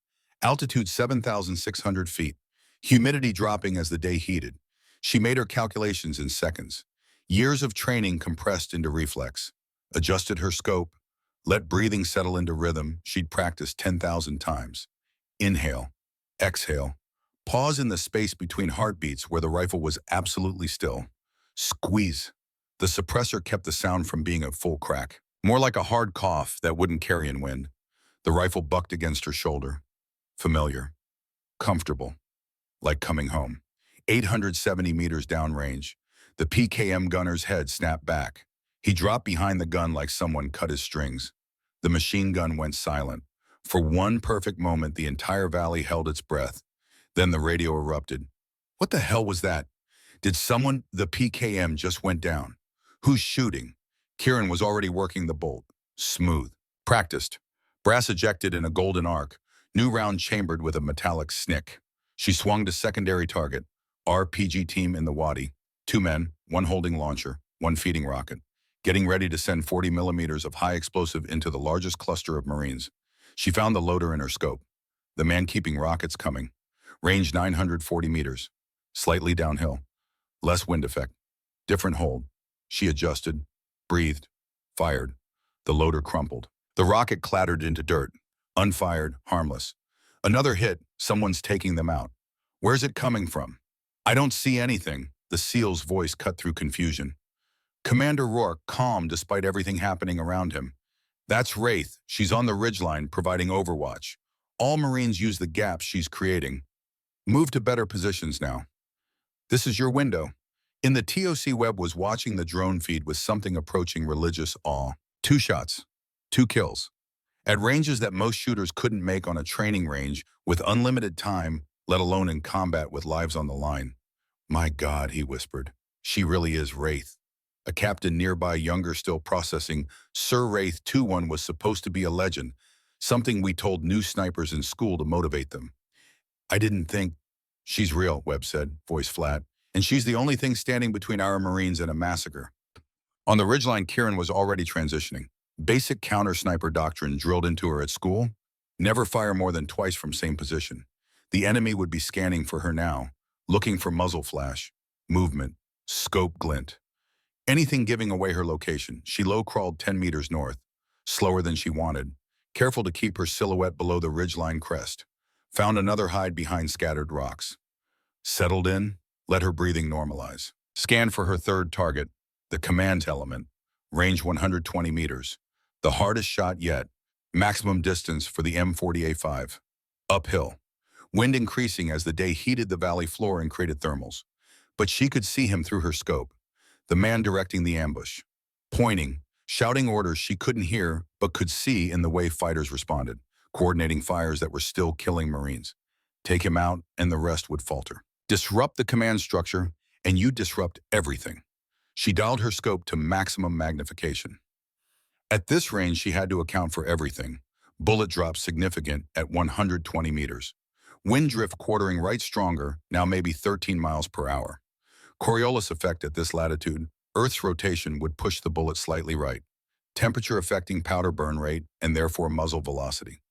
Speaker 1: Altitude, 7,600 feet. Humidity dropping as the day heated. She made her calculations in seconds. Years of training compressed into reflex. Adjusted her scope. Let breathing settle into rhythm she'd practiced 10,000 times. Inhale. Exhale. Pause in the space between heartbeats where the rifle was absolutely still. Squeeze. The suppressor kept the sound from being at full crack. More like a hard cough that wouldn't carry in wind. The rifle bucked against her shoulder. Familiar. Comfortable. Like coming home. 870 meters downrange. The PKM gunner's head snapped back. He dropped behind the gun like someone cut his strings. The machine gun went silent. For one perfect moment, the entire valley held its breath. Then the radio erupted. What the hell was that? Did someone... The PKM just went down. Who's shooting? Kieran was already working the bolt. Smooth. Practiced. Brass ejected in a golden arc. New round chambered with a metallic snick. She swung to secondary target. RPG team in the wadi. 2 men, 1 holding launcher, 1 feeding rocket. Getting ready to send 40 millimeters of high explosive into the largest cluster of Marines. She found the loader in her scope. The man keeping rockets coming. Range 940 meters. Slightly downhill. Less wind effect. Different hold. She adjusted, breathed, fired. The loader crumpled. The rocket clattered into dirt. Unfired, harmless. Another hit, someone's taking them out. Where's it coming from? I don't see anything. The SEAL's voice cut through confusion. Commander Rourke, calm despite everything happening around him. That's Wraith. She's on the ridgeline, providing overwatch. All Marines use the gaps she's creating. Move to better positions now. This is your window. In the TOC, Webb was watching the drone feed with something approaching religious awe. 2 shots. 2 kills. At ranges that most shooters couldn't make on a training range, with unlimited time, let alone in combat with lives on the line. My God, he whispered. She really is Wraith. A captain nearby, younger, still processing, Sir Wraith 21 was supposed to be a legend, something we told new snipers in school to motivate them. I didn't think... She's real, Webb said, voice flat, and she's the only thing standing between our Marines and a massacre. On the ridgeline, Kieran was already transitioning. Basic counter-sniper doctrine drilled into her at school. Never fire more than twice from same position. The enemy would be scanning for her now, looking for muzzle flash, movement, scope glint. Anything giving away her location. She low-crawled 10 meters north, slower than she wanted, careful to keep her silhouette below the ridgeline crest. Found another hide behind scattered rocks. Settled in, let her breathing normalize. Scanned for her third target, The command element, range 120 meters. The hardest shot yet, maximum distance for the M40A5. Uphill. Wind increasing as the day heated the valley floor and created thermals. But she could see him through her scope, the man directing the ambush. Pointing, shouting orders she couldn't hear but could see in the way fighters responded, coordinating fires that were still killing Marines. Take him out and the rest would falter. Disrupt the command structure and you disrupt everything. She dialed her scope to maximum magnification. At this range, she had to account for everything. Bullet drop significant at 120 meters. Wind drift quartering right stronger, now maybe 13 miles per hour. Coriolis effect at this latitude, Earth's rotation would push the bullet slightly right. Temperature affecting powder burn rate and therefore muzzle velocity.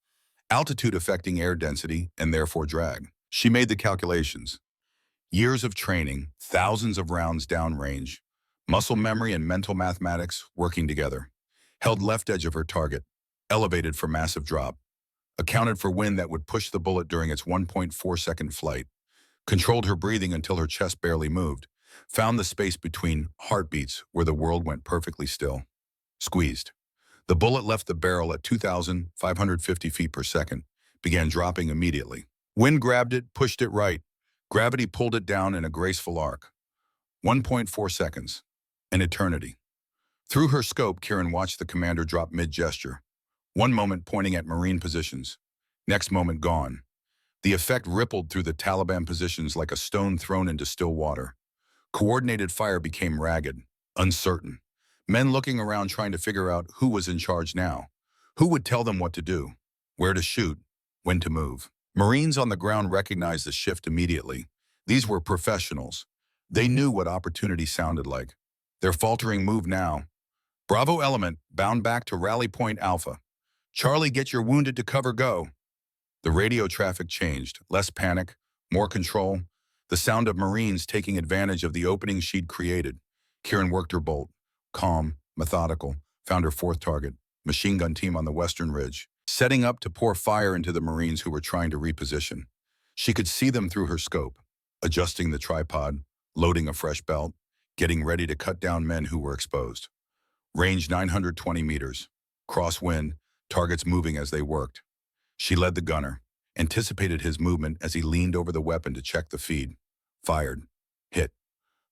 Speaker 1: Altitude affecting air density and therefore drag. She made the calculations. Years of training, thousands of rounds downrange, muscle memory and mental mathematics working together. Held left edge of her target, elevated for massive drop. Accounted for wind that would push the bullet during its 1.4-second flight. Controlled her breathing until her chest barely moved. Found the space between heartbeats where the world went perfectly still. Squeezed. The bullet left the barrel at 2,550 feet per second, began dropping immediately. Wind grabbed it, pushed it right. Gravity pulled it down in a graceful arc. 1.4 seconds. An eternity. Through her scope, Kieran watched the commander drop mid-gesture. One moment pointing at Marine positions. Next moment gone. The effect rippled through the Taliban positions like a stone thrown into still water. Coordinated fire became ragged, uncertain. Men looking around trying to figure out who was in charge now. Who would tell them what to do, where to shoot, when to move. Marines on the ground recognized the shift immediately. These were professionals. They knew what opportunity sounded like. Their faltering move now. Bravo element, bound back to rally point Alpha. Charlie, get your wounded to cover, go. The radio traffic changed. Less panic, more control. The sound of Marines taking advantage of the opening she'd created. Kieran worked her bolt. Calm, methodical, found her fourth target. Machine gun team on the western ridge. Setting up to pour fire into the Marines who were trying to reposition. She could see them through her scope. Adjusting the tripod, loading a fresh belt, getting ready to cut down men who were exposed. Range 920 meters. Crosswind, targets moving as they worked. She led the gunner, anticipated his movement as he leaned over the weapon to check the feed. Fired. Hit.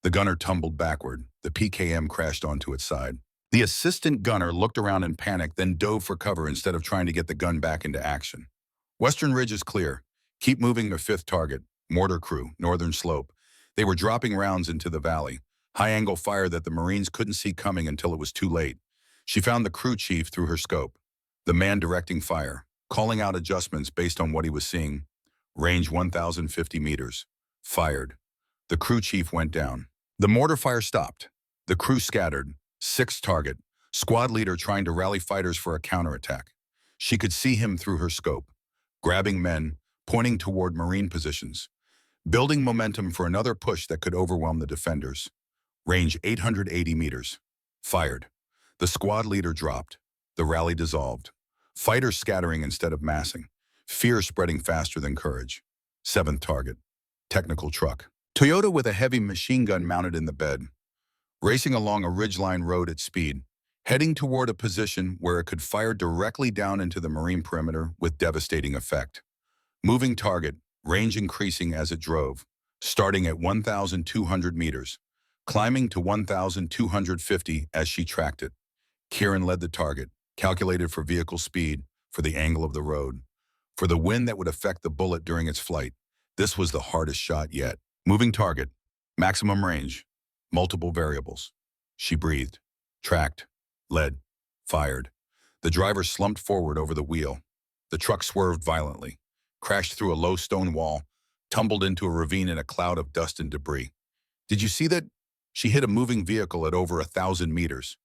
Speaker 1: The gunner tumbled backward. The PKM crashed onto its side. The assistant gunner looked around in panic, then dove for cover instead of trying to get the gun back into action. Western Ridge is clear. Keep moving their fifth target. Mortar crew, northern slope. They were dropping rounds into the valley. High-angle fire that the Marines couldn't see coming until it was too late. She found the crew chief through her scope. The man directing fire, calling out adjustments based on what he was seeing. Range 1,050 meters. Fired. The crew chief went down. The mortar fire stopped. The crew scattered. Sixth target. Squad leader trying to rally fighters for a counterattack. She could see him through her scope. Grabbing men, pointing toward Marine positions. Building momentum for another push that could overwhelm the defenders. Range 880 meters. Fired. The squad leader dropped. The rally dissolved. Fighters scattering instead of massing. Fear spreading faster than courage. Seventh target. Technical truck. Toyota with a heavy machine gun mounted in the bed. Racing along a ridgeline road at speed. Heading toward a position where it could fire directly down into the Marine perimeter with devastating effect. Moving target. Range increasing as it drove. Starting at 1,200 meters. Climbing to 1,250 as she tracked it. Kieran led the target, calculated for vehicle speed, for the angle of the road, for the wind that would affect the bullet during its flight. This was the hardest shot yet. Moving target, maximum range, multiple variables. She breathed, tracked, led, fired. The driver slumped forward over the wheel. The truck swerved violently, crashed through a low stone wall, tumbled into a ravine in a cloud of dust and debris. Did you see that? She hit a moving vehicle at over 1,000 meters.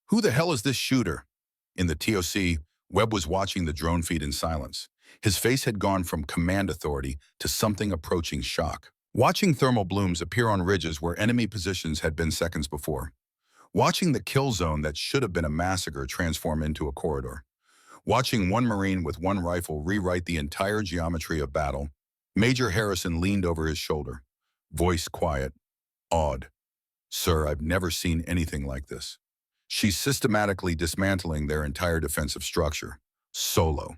Speaker 1: Who the hell is this shooter? In the TOC, Webb was watching the drone feed in silence. His face had gone from command authority to something approaching shock. Watching thermal blooms appear on ridges where enemy positions had been seconds before. Watching the kill zone that should have been a massacre transform into a corridor. Watching one Marine with one rifle rewrite the entire geometry of battle. Major Harrison leaned over his shoulder. Voice quiet, awed. Sir, I've never seen anything like this. She's systematically dismantling their entire defensive structure. Solo.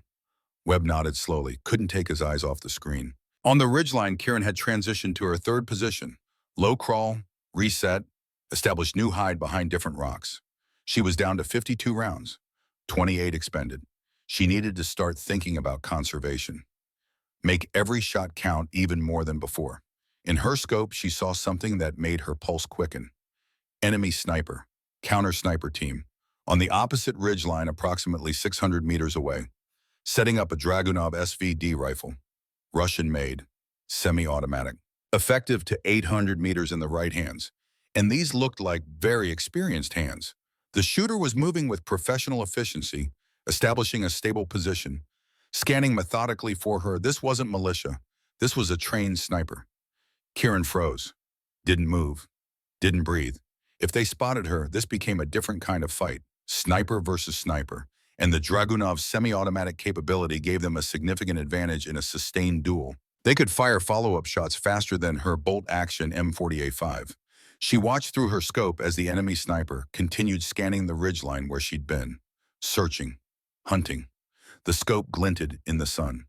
Speaker 1: Webb nodded slowly, couldn't take his eyes off the screen. On the ridgeline, Kieran had transitioned to her third position. Low crawl, reset, established new hide behind different rocks. She was down to 52 rounds, 28 expended. She needed to start thinking about conservation. Make every shot count even more than before. In her scope, she saw something that made her pulse quicken. Enemy sniper, counter-sniper team, on the opposite ridgeline approximately 600 meters away, setting up a Dragunov SVD rifle, Russian-made, semi-automatic, effective to 800 meters in the right hands, and these looked like very experienced hands. The shooter was moving with professional efficiency, establishing a stable position, scanning methodically for her. This wasn't militia. This was a trained sniper. Kieran froze, didn't move, didn't breathe. If they spotted her, this became a different kind of fight, sniper versus sniper, and the Dragunov's semi-automatic capability gave them a significant advantage in a sustained duel. They could fire follow-up shots faster than her bolt-action M40A5. She watched through her scope as the enemy sniper continued scanning the ridgeline where she'd been, searching, hunting. The scope glinted in the sun,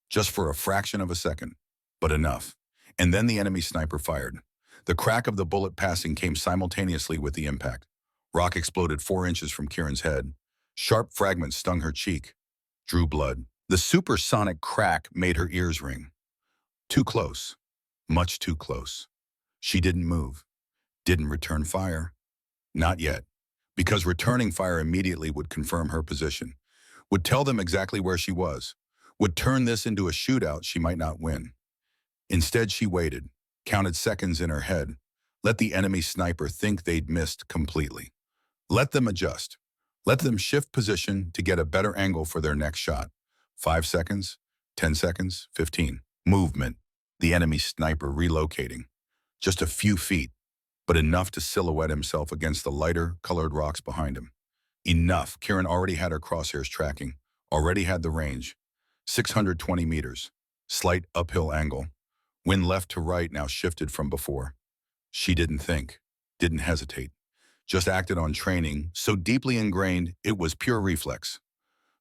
Speaker 1: just for a fraction of a second, but enough. And then the enemy sniper fired. The crack of the bullet passing came simultaneously with the impact. Rock exploded 4 inches from Kieran's head. Sharp fragments stung her cheek, drew blood. The supersonic crack made her ears ring. Too close, much too close. She didn't move, didn't return fire. Not yet, because returning fire immediately would confirm her position, would tell them exactly where she was, would turn this into a shootout she might not win. Instead, she waited, counted seconds in her head, let the enemy sniper think they'd missed completely. Let them adjust. Let them shift position to get a better angle for their next shot. 5 seconds, 10 seconds, 15. Movement. The enemy sniper relocating. Just a few feet, but enough to silhouette himself against the lighter colored rocks behind him. Enough. Kieran already had her crosshairs tracking, already had the range. 620 meters. Slight uphill angle. Wind left to right now shifted from before. She didn't think, didn't hesitate. Just acted on training, so deeply ingrained, it was pure reflex.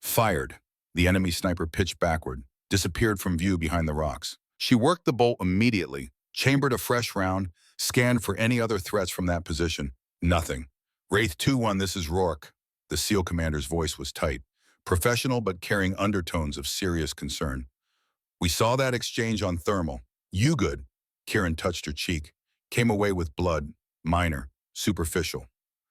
Speaker 1: Fired. The enemy sniper pitched backward, disappeared from view behind the rocks. She worked the bolt immediately, chambered a fresh round, scanned for any other threats from that position. Nothing. Wraith 2-1, this is Rourke. The SEAL commander's voice was tight, professional but carrying undertones of serious concern. We saw that exchange on thermal. You good? Kieran touched her cheek. Came away with blood. Minor. Superficial.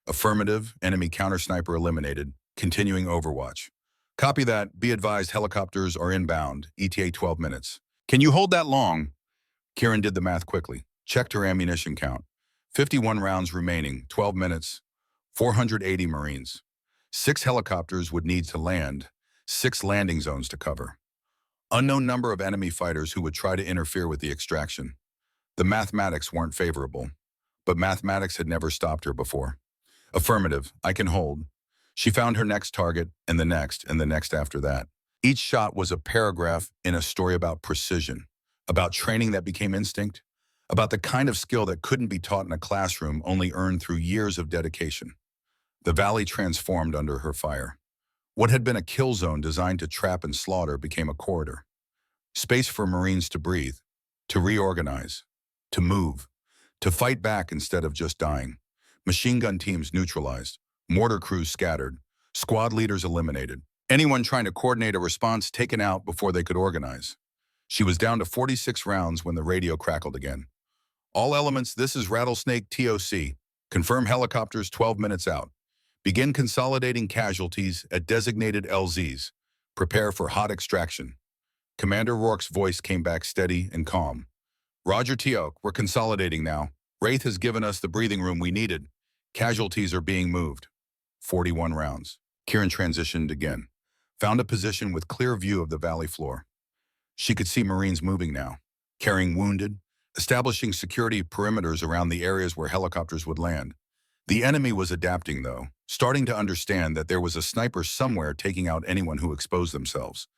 Speaker 1: Affirmative. Enemy counter-sniper eliminated. Continuing overwatch. Copy that. Be advised helicopters are inbound. ETA 12 minutes. Can you hold that long? Kieran did the math quickly. Checked her ammunition count. 51 rounds remaining. 12 minutes. 480 Marines. 6 helicopters would need to land. 6 landing zones to cover. Unknown number of enemy fighters who would try to interfere with the extraction. The mathematics weren't favorable, but mathematics had never stopped her before. Affirmative, I can hold. She found her next target, and the next after that. Each shot was a paragraph in a story about precision, about training that became instinct, about the kind of skill that couldn't be taught in a classroom, only earned through years of dedication. The valley transformed under her fire. What had been a kill zone designed to trap and slaughter became a corridor. Space for Marines to breathe, to reorganize, to move, to fight back instead of just dying. Machine gun teams neutralized, mortar crews scattered, squad leaders eliminated. Anyone trying to coordinate a response taken out before they could organize. She was down to 46 rounds when the radio crackled again. All elements, this is Rattlesnake TOC. Confirm helicopters 12 minutes out. Begin consolidating casualties at designated LZs. Prepare for hot extraction. Commander Rourke's voice came back steady and calm. Roger TOC, we're consolidating now. Wraith has given us the breathing room we needed. Casualties are being moved. 41 rounds. Kieran transitioned again. Found a position with clear view of the valley floor. She could see Marines moving now, carrying wounded, establishing security perimeters around the areas where helicopters would land. The enemy was adapting, though, starting to understand that there was a sniper somewhere taking out anyone who exposed themselves.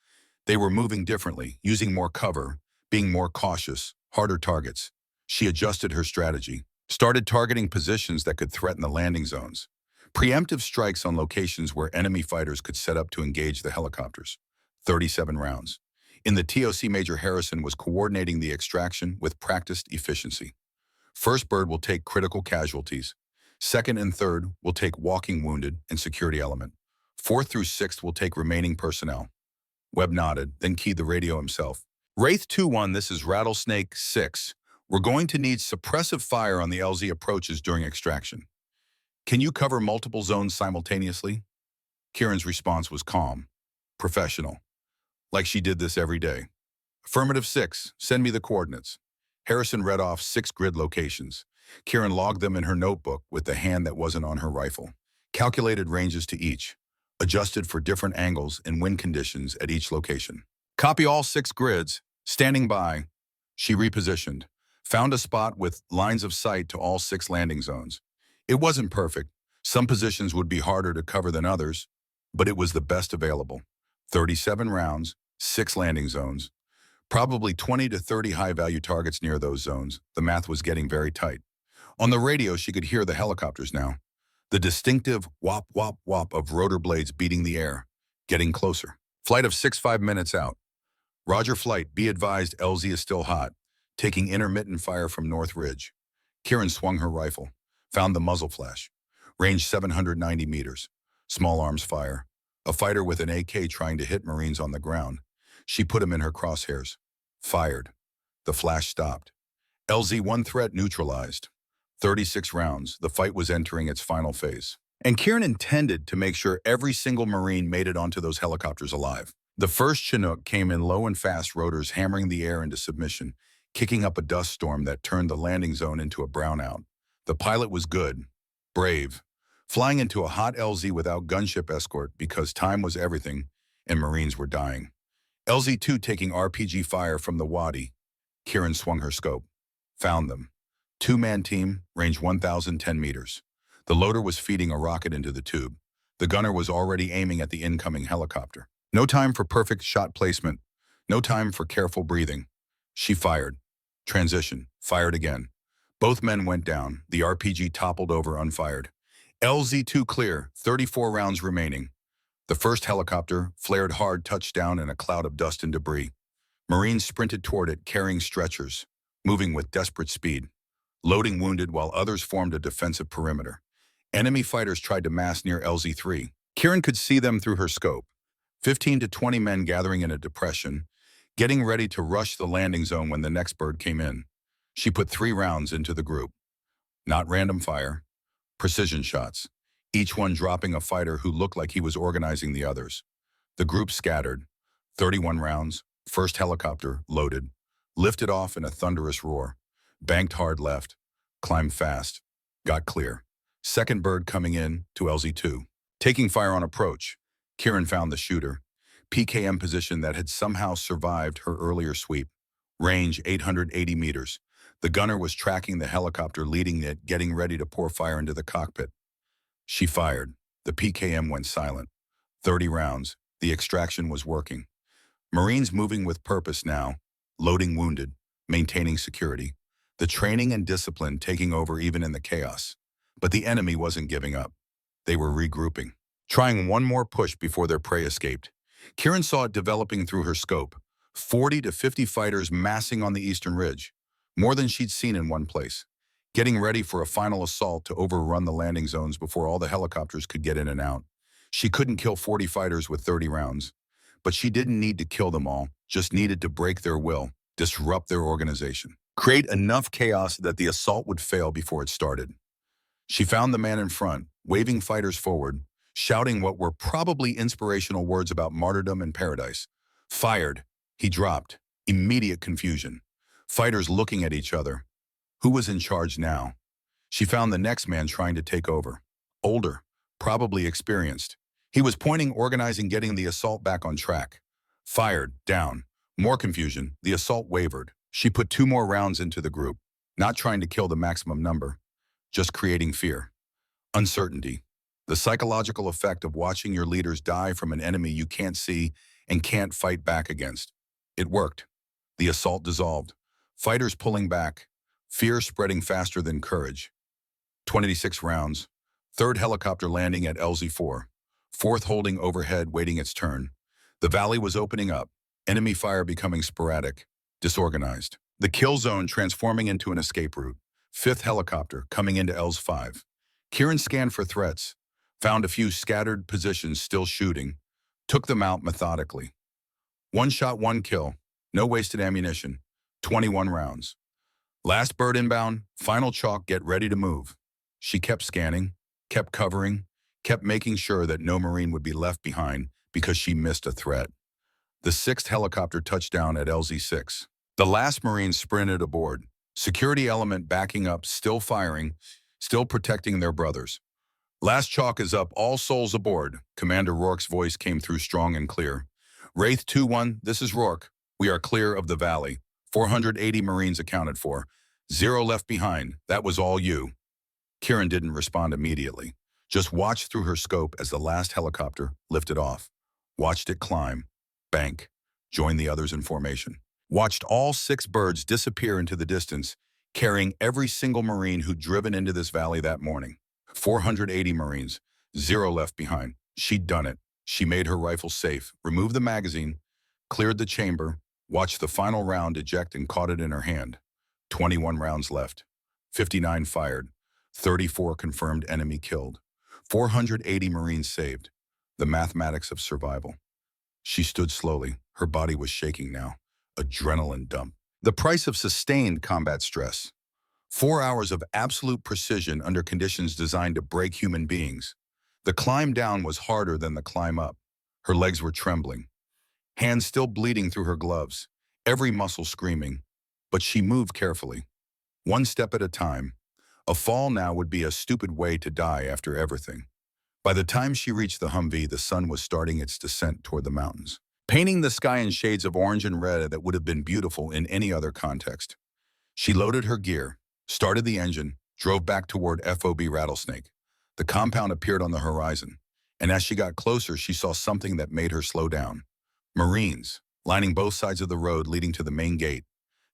Speaker 1: They were moving differently, using more cover, being more cautious, harder targets. She adjusted her strategy. Started targeting positions that could threaten the landing zones. Preemptive strikes on locations where enemy fighters could set up to engage the helicopters. 37 rounds. In the TOC, Major Harrison was coordinating the extraction with practiced efficiency. First bird will take critical casualties. Second and third will take walking wounded and security element. Fourth through sixth will take remaining personnel. Webb nodded, then keyed the radio himself. Wraith 2-1, this is Rattlesnake 6. We're going to need suppressive fire on the LZ approaches during extraction. Can you cover multiple zones simultaneously? Kieran's response was calm, professional, like she did this every day. Affirmative 6, send me the coordinates. Harrison read off 6 grid locations. Kieran logged them in her notebook with the hand that wasn't on her rifle. Calculated ranges to each, adjusted for different angles and wind conditions at each location. Copy all 6 grids, standing by. She repositioned, found a spot with lines of sight to all 6 landing zones. It wasn't perfect. Some positions would be harder to cover than others, but it was the best available. 37 rounds, 6 landing zones, probably 20 to 30 high-value targets near those zones. The math was getting very tight. On the radio, she could hear the helicopters now. The distinctive whop, whop, whop of rotor blades beating the air, getting closer. Flight of 6-5 minutes out. Roger flight, be advised LZ is still hot, taking intermittent fire from North Ridge. Kieran swung her rifle, found the muzzle flash. Range 790 meters. Small arms fire. A fighter with an AK trying to hit Marines on the ground. She put him in her crosshairs. Fired. The flash stopped. LZ-1 threat neutralized. 36 rounds. The fight was entering its final phase. And Kieran intended to make sure every single Marine made it onto those helicopters alive. The first Chinook came in low and fast, rotors hammering the air into submission, kicking up a dust storm that turned the landing zone into a brownout. The pilot was good, brave, flying into a hot LZ without gunship escort because time was everything and Marines were dying. LZ-2 taking RPG fire from the Wadi. Kieran swung her scope. Found them. 2-man team, range 1,010 meters. The loader was feeding a rocket into the tube. The gunner was already aiming at the incoming helicopter. No time for perfect shot placement. No time for careful breathing. She fired. Transition. Fired again. Both men went down. The RPG toppled over unfired. LZ-2 clear. 34 rounds remaining. The first helicopter flared hard, touchdown in a cloud of dust and debris. Marines sprinted toward it, carrying stretchers, moving with desperate speed, loading wounded while others formed a defensive perimeter. Enemy fighters tried to mass near LZ-3. Kieran could see them through her scope. 15 to 20 men gathering in a depression, getting ready to rush the landing zone when the next bird came in. She put 3 rounds into the group. Not random fire, precision shots, each one dropping a fighter who looked like he was organizing the others. The group scattered. 31 rounds, first helicopter, loaded, lifted off in a thunderous roar, banked hard left, climbed fast, got clear. Second bird coming in to LZ-2. Taking fire on approach, Kieran found the shooter, PKM position that had somehow survived her earlier sweep. Range 880 meters. The gunner was tracking the helicopter, leading it, getting ready to pour fire into the cockpit. She fired. The PKM went silent. 30 rounds. The extraction was working. Marines moving with purpose now, loading wounded, maintaining security. The training and discipline taking over even in the chaos. But the enemy wasn't giving up. They were regrouping, trying one more push before their prey escaped. Kieran saw it developing through her scope. 40 to 50 fighters massing on the eastern ridge, more than she'd seen in one place, getting ready for a final assault to overrun the landing zones before all the helicopters could get in and out. She couldn't kill 40 fighters with 30 rounds, but she didn't need to kill them all, just needed to break their will, disrupt their organization, create enough chaos that the assault would fail before it started. She found the man in front, waving fighters forward, shouting what were probably inspirational words about martyrdom and paradise. Fired. He dropped. Immediate confusion. Fighters looking at each other. Who was in charge now? She found the next man trying to take over. Older, probably experienced. He was pointing, organizing, getting the assault back on track. Fired. Down. More confusion. The assault wavered. She put 2 more rounds into the group, not trying to kill the maximum number, just creating fear. Uncertainty. The psychological effect of watching your leaders die from an enemy you can't see and can't fight back against. It worked. The assault dissolved. Fighters pulling back. fear spreading faster than courage. 26 rounds, third helicopter landing at LZ-4, fourth holding overhead waiting its turn. The valley was opening up, enemy fire becoming sporadic, disorganized. The kill zone transforming into an escape route. Fifth helicopter coming into LZ-5. Kieran scanned for threats, found a few scattered positions still shooting, took them out methodically. One shot, one kill, no wasted ammunition, 21 rounds. Last bird inbound, final chalk, get ready to move. She kept scanning, kept covering, kept making sure that no Marine would be left behind because she missed a threat. The sixth helicopter touched down at LZ-6. The last Marine sprinted aboard, security element backing up, still firing, still protecting their brothers. Last chalk is up, all souls aboard. Commander Rourke's voice came through strong and clear. Wraith 2-1, this is Rourke. We are clear of the valley. 480 Marines accounted for. 0 left behind. That was all you. Kieran didn't respond immediately. Just watched through her scope as the last helicopter lifted off. Watched it climb, bank, join the others in formation. Watched all 6 birds disappear into the distance, carrying every single Marine who'd driven into this valley that morning. 480 Marines, 0 left behind. She'd done it. She made her rifle safe, removed the magazine, cleared the chamber, watched the final round eject and caught it in her hand. 21 rounds left. 59 fired. 34 confirmed enemy killed. 480 Marines saved. The mathematics of survival. She stood slowly. Her body was shaking now. Adrenaline dump. The price of sustained combat stress. 4 hours of absolute precision under conditions designed to break human beings. The climb down was harder than the climb up. Her legs were trembling. Hands still bleeding through her gloves. Every muscle screaming. But she moved carefully. One step at a time. A fall now would be a stupid way to die after everything. By the time she reached the Humvee, the sun was starting its descent toward the mountains, painting the sky in shades of orange and red that would have been beautiful in any other context. She loaded her gear, started the engine, drove back toward FOB Rattlesnake. The compound appeared on the horizon, and as she got closer, she saw something that made her slow down. Marines, lining both sides of the road leading to the main gate,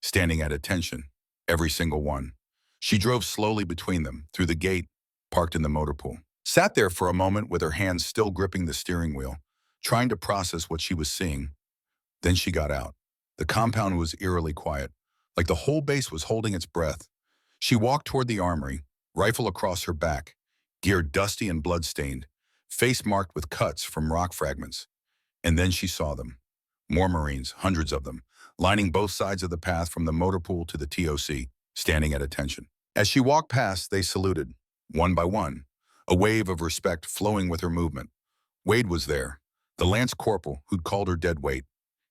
Speaker 1: standing at attention, every single one. She drove slowly between them, through the gate, parked in the motor pool. Sat there for a moment with her hands still gripping the steering wheel, trying to process what she was seeing. Then she got out. The compound was eerily quiet, like the whole base was holding its breath. She walked toward the armory, rifle across her back, gear dusty and blood-stained, face marked with cuts from rock fragments. And then she saw them. More Marines, hundreds of them, lining both sides of the path from the motor pool to the TOC, standing at attention. As she walked past, they saluted, one by one, a wave of respect flowing with her movement. Wade was there, the lance corporal who'd called her dead weight.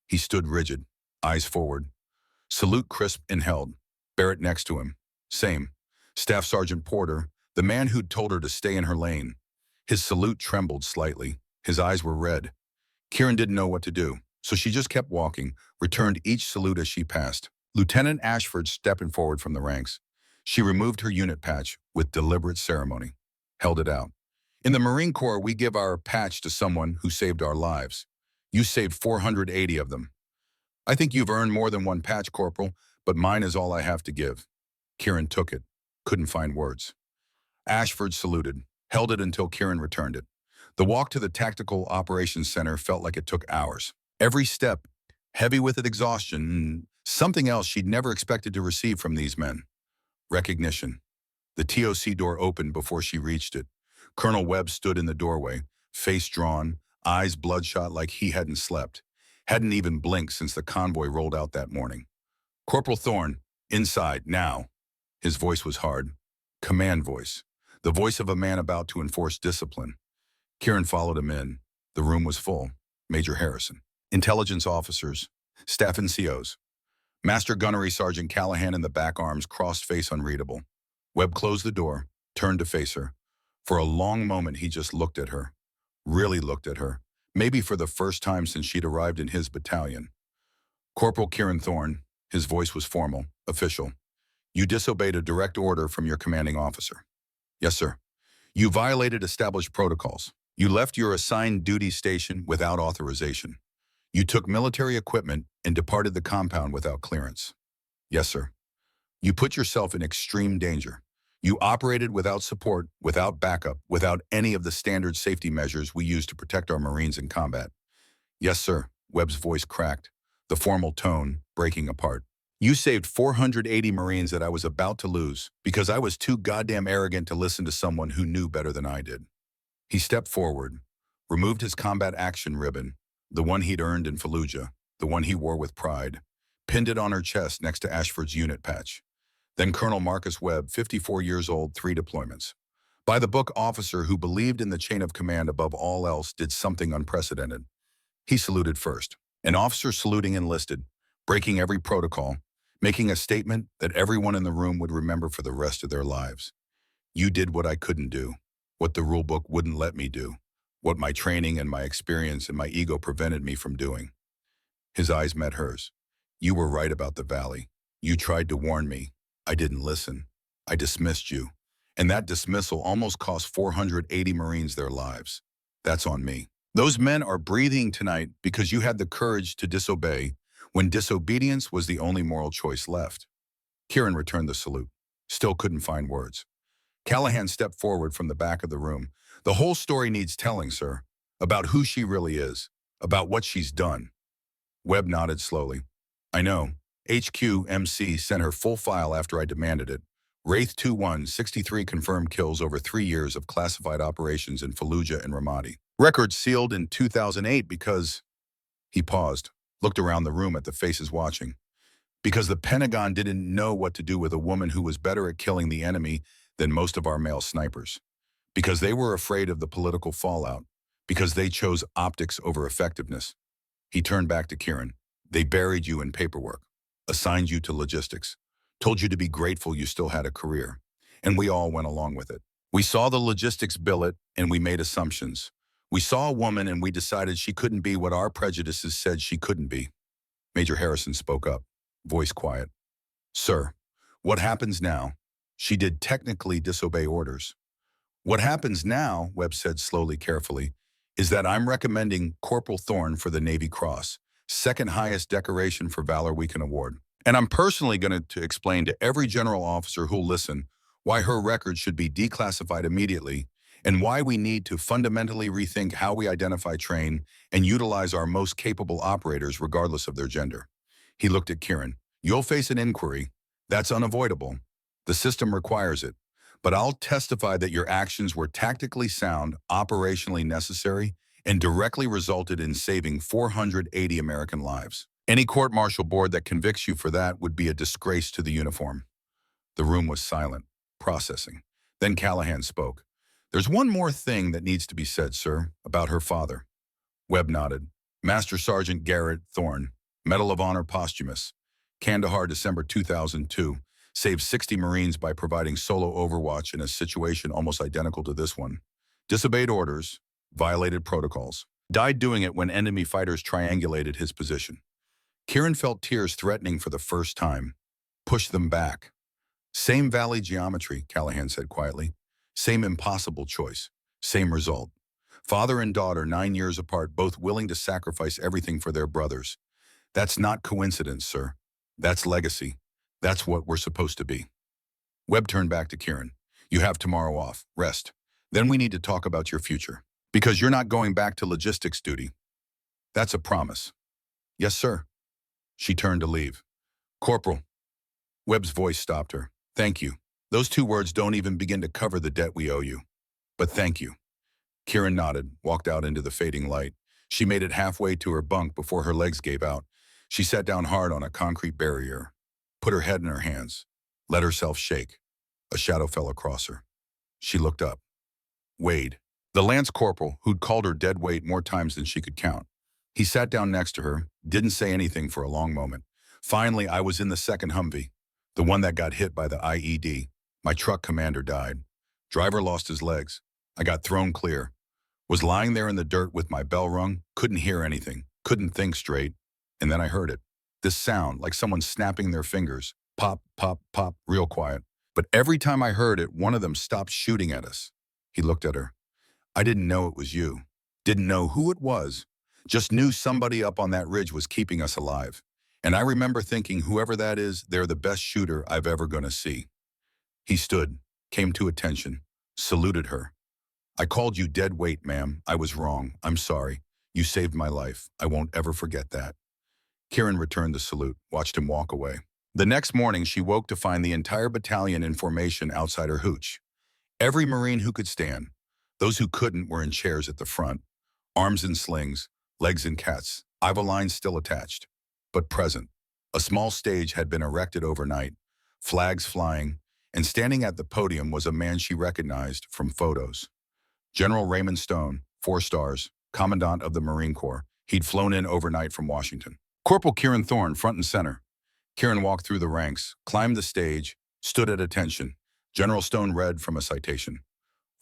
Speaker 1: He stood rigid, eyes forward. Salute crisp and held. Barrett next to him. Same. Staff Sergeant Porter, the man who'd told her to stay in her lane. His salute trembled slightly. His eyes were red. Kieran didn't know what to do, so she just kept walking, returned each salute as she passed. Lieutenant Ashford stepping forward from the ranks. She removed her unit patch with deliberate ceremony, held it out. In the Marine Corps, we give our patch to someone who saved our lives. You saved 480 of them. I think you've earned more than one patch, Corporal, but mine is all I have to give. Kieran took it, couldn't find words. Ashford saluted, held it until Kieran returned it. The walk to the Tactical Operations Center felt like it took hours. Every step, heavy with exhaustion, and something else she'd never expected to receive from these men. Recognition. The TOC door opened before she reached it. Colonel Webb stood in the doorway, face drawn, eyes bloodshot like he hadn't slept. Hadn't even blinked since the convoy rolled out that morning. Corporal Thorne, inside, now. His voice was hard. Command voice. The voice of a man about to enforce discipline. Kieran followed him in. The room was full. Major Harrison. Intelligence officers. Staff NCOs. Master Gunnery Sergeant Callahan in the back, arms crossed, face unreadable. Webb closed the door, turned to face her. For a long moment, he just looked at her. Really looked at her. Maybe for the first time since she'd arrived in his battalion. Corporal Kieran Thorne, his voice was formal, official. You disobeyed a direct order from your commanding officer. Yes, sir. You violated established protocols. You left your assigned duty station without authorization. You took military equipment and departed the compound without clearance. Yes, sir. You put yourself in extreme danger. You operated without support, without backup, without any of the standard safety measures we use to protect our Marines in combat. Yes, sir. Webb's voice cracked, the formal tone breaking apart. You saved 480 Marines that I was about to lose because I was too goddamn arrogant to listen to someone who knew better than I did. He stepped forward, removed his combat action ribbon, the one he'd earned in Fallujah, the one he wore with pride, pinned it on her chest next to Ashford's unit patch. Then Colonel Marcus Webb, 54 years old, 3 deployments. By the book officer who believed in the chain of command above all else did something unprecedented. He saluted first. An officer saluting enlisted, breaking every protocol, making a statement that everyone in the room would remember for the rest of their lives. You did what I couldn't do, what the rule book wouldn't let me do, what my training and my experience and my ego prevented me from doing. His eyes met hers. You were right about the valley. You tried to warn me. I didn't listen. I dismissed you. And that dismissal almost cost 480 Marines their lives. That's on me. Those men are breathing tonight because you had the courage to disobey when disobedience was the only moral choice left. Kieran returned the salute. Still couldn't find words. Callahan stepped forward from the back of the room. The whole story needs telling, sir. About who she really is. About what she's done. Webb nodded slowly. I know. HQ-MC sent her full file after I demanded it. Wraith 2-1, 63 confirmed kills over 3 years of classified operations in Fallujah and Ramadi. Records sealed in 2008 because... He paused, looked around the room at the faces watching. Because the Pentagon didn't know what to do with a woman who was better at killing the enemy than most of our male snipers. Because they were afraid of the political fallout. Because they chose optics over effectiveness. He turned back to Kieran. They buried you in paperwork, assigned you to logistics, told you to be grateful you still had a career. And we all went along with it. We saw the logistics billet and we made assumptions. We saw a woman and we decided she couldn't be what our prejudices said she couldn't be. Major Harrison spoke up, voice quiet. Sir, what happens now? She did technically disobey orders. What happens now, Webb said slowly, carefully, is that I'm recommending Corporal Thorne for the Navy Cross, second highest decoration for valor we can award. And I'm personally going to explain to every general officer who'll listen why her record should be declassified immediately and why we need to fundamentally rethink how we identify, train, and utilize our most capable operators regardless of their gender. He looked at Kieran. You'll face an inquiry. That's unavoidable. The system requires it. But I'll testify that your actions were tactically sound, operationally necessary, and directly resulted in saving 480 American lives. Any court-martial board that convicts you for that would be a disgrace to the uniform. The room was silent, processing. Then Callahan spoke. There's one more thing that needs to be said, sir, about her father. Webb nodded. Master Sergeant Garrett Thorne, Medal of Honor posthumous. Kandahar, December 2002. Saved 60 Marines by providing solo overwatch in a situation almost identical to this one. Disobeyed orders, violated protocols. Died doing it when enemy fighters triangulated his position. Kieran felt tears threatening for the first time. Pushed them back. Same valley geometry, Callahan said quietly. Same impossible choice. Same result. Father and daughter, 9 years apart, both willing to sacrifice everything for their brothers. That's not coincidence, sir. That's legacy. That's what we're supposed to be. Webb turned back to Kieran. You have tomorrow off. Rest. Then we need to talk about your future. Because you're not going back to logistics duty. That's a promise. Yes, sir. She turned to leave. Corporal. Webb's voice stopped her. Thank you. Those 2 words don't even begin to cover the debt we owe you. But thank you. Kieran nodded, walked out into the fading light. She made it halfway to her bunk before her legs gave out. She sat down hard on a concrete barrier, put her head in her hands, let herself shake. A shadow fell across her. She looked up. Wade, the lance corporal who'd called her dead weight more times than she could count. He sat down next to her, didn't say anything for a long moment. Finally, I was in the second Humvee, the one that got hit by the IED. My truck commander died. Driver lost his legs. I got thrown clear. Was lying there in the dirt with my bell rung, couldn't hear anything, couldn't think straight. And then I heard it. This sound, like someone snapping their fingers. Pop, pop, pop, real quiet. But every time I heard it, one of them stopped shooting at us. He looked at her. I didn't know it was you. Didn't know who it was. Just knew somebody up on that ridge was keeping us alive. And I remember thinking, whoever that is, they're the best shooter I've ever gonna see. He stood, came to attention, saluted her. I called you dead weight, ma'am. I was wrong. I'm sorry. You saved my life. I won't ever forget that. Kieran returned the salute, watched him walk away. The next morning, she woke to find the entire battalion in formation outside her hooch. Every Marine who could stand. Those who couldn't were in chairs at the front, arms in slings, legs in cats, Iva lines still attached, but present. A small stage had been erected overnight, flags flying, and standing at the podium was a man she recognized from photos. General Raymond Stone, 4 stars, Commandant of the Marine Corps. He'd flown in overnight from Washington. Corporal Kieran Thorne, front and center. Kieran walked through the ranks, climbed the stage, stood at attention. General Stone read from a citation.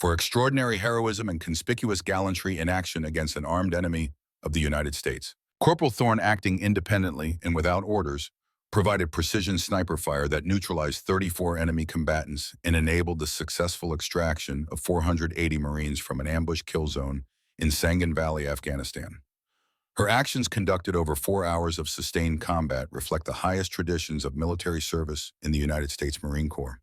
Speaker 1: For extraordinary heroism and conspicuous gallantry in action against an armed enemy of the United States. Corporal Thorne, acting independently and without orders, provided precision sniper fire that neutralized 34 enemy combatants and enabled the successful extraction of 480 Marines from an ambush kill zone in Sangin Valley, Afghanistan. Her actions, conducted over 4 hours of sustained combat, reflect the highest traditions of military service in the United States Marine Corps.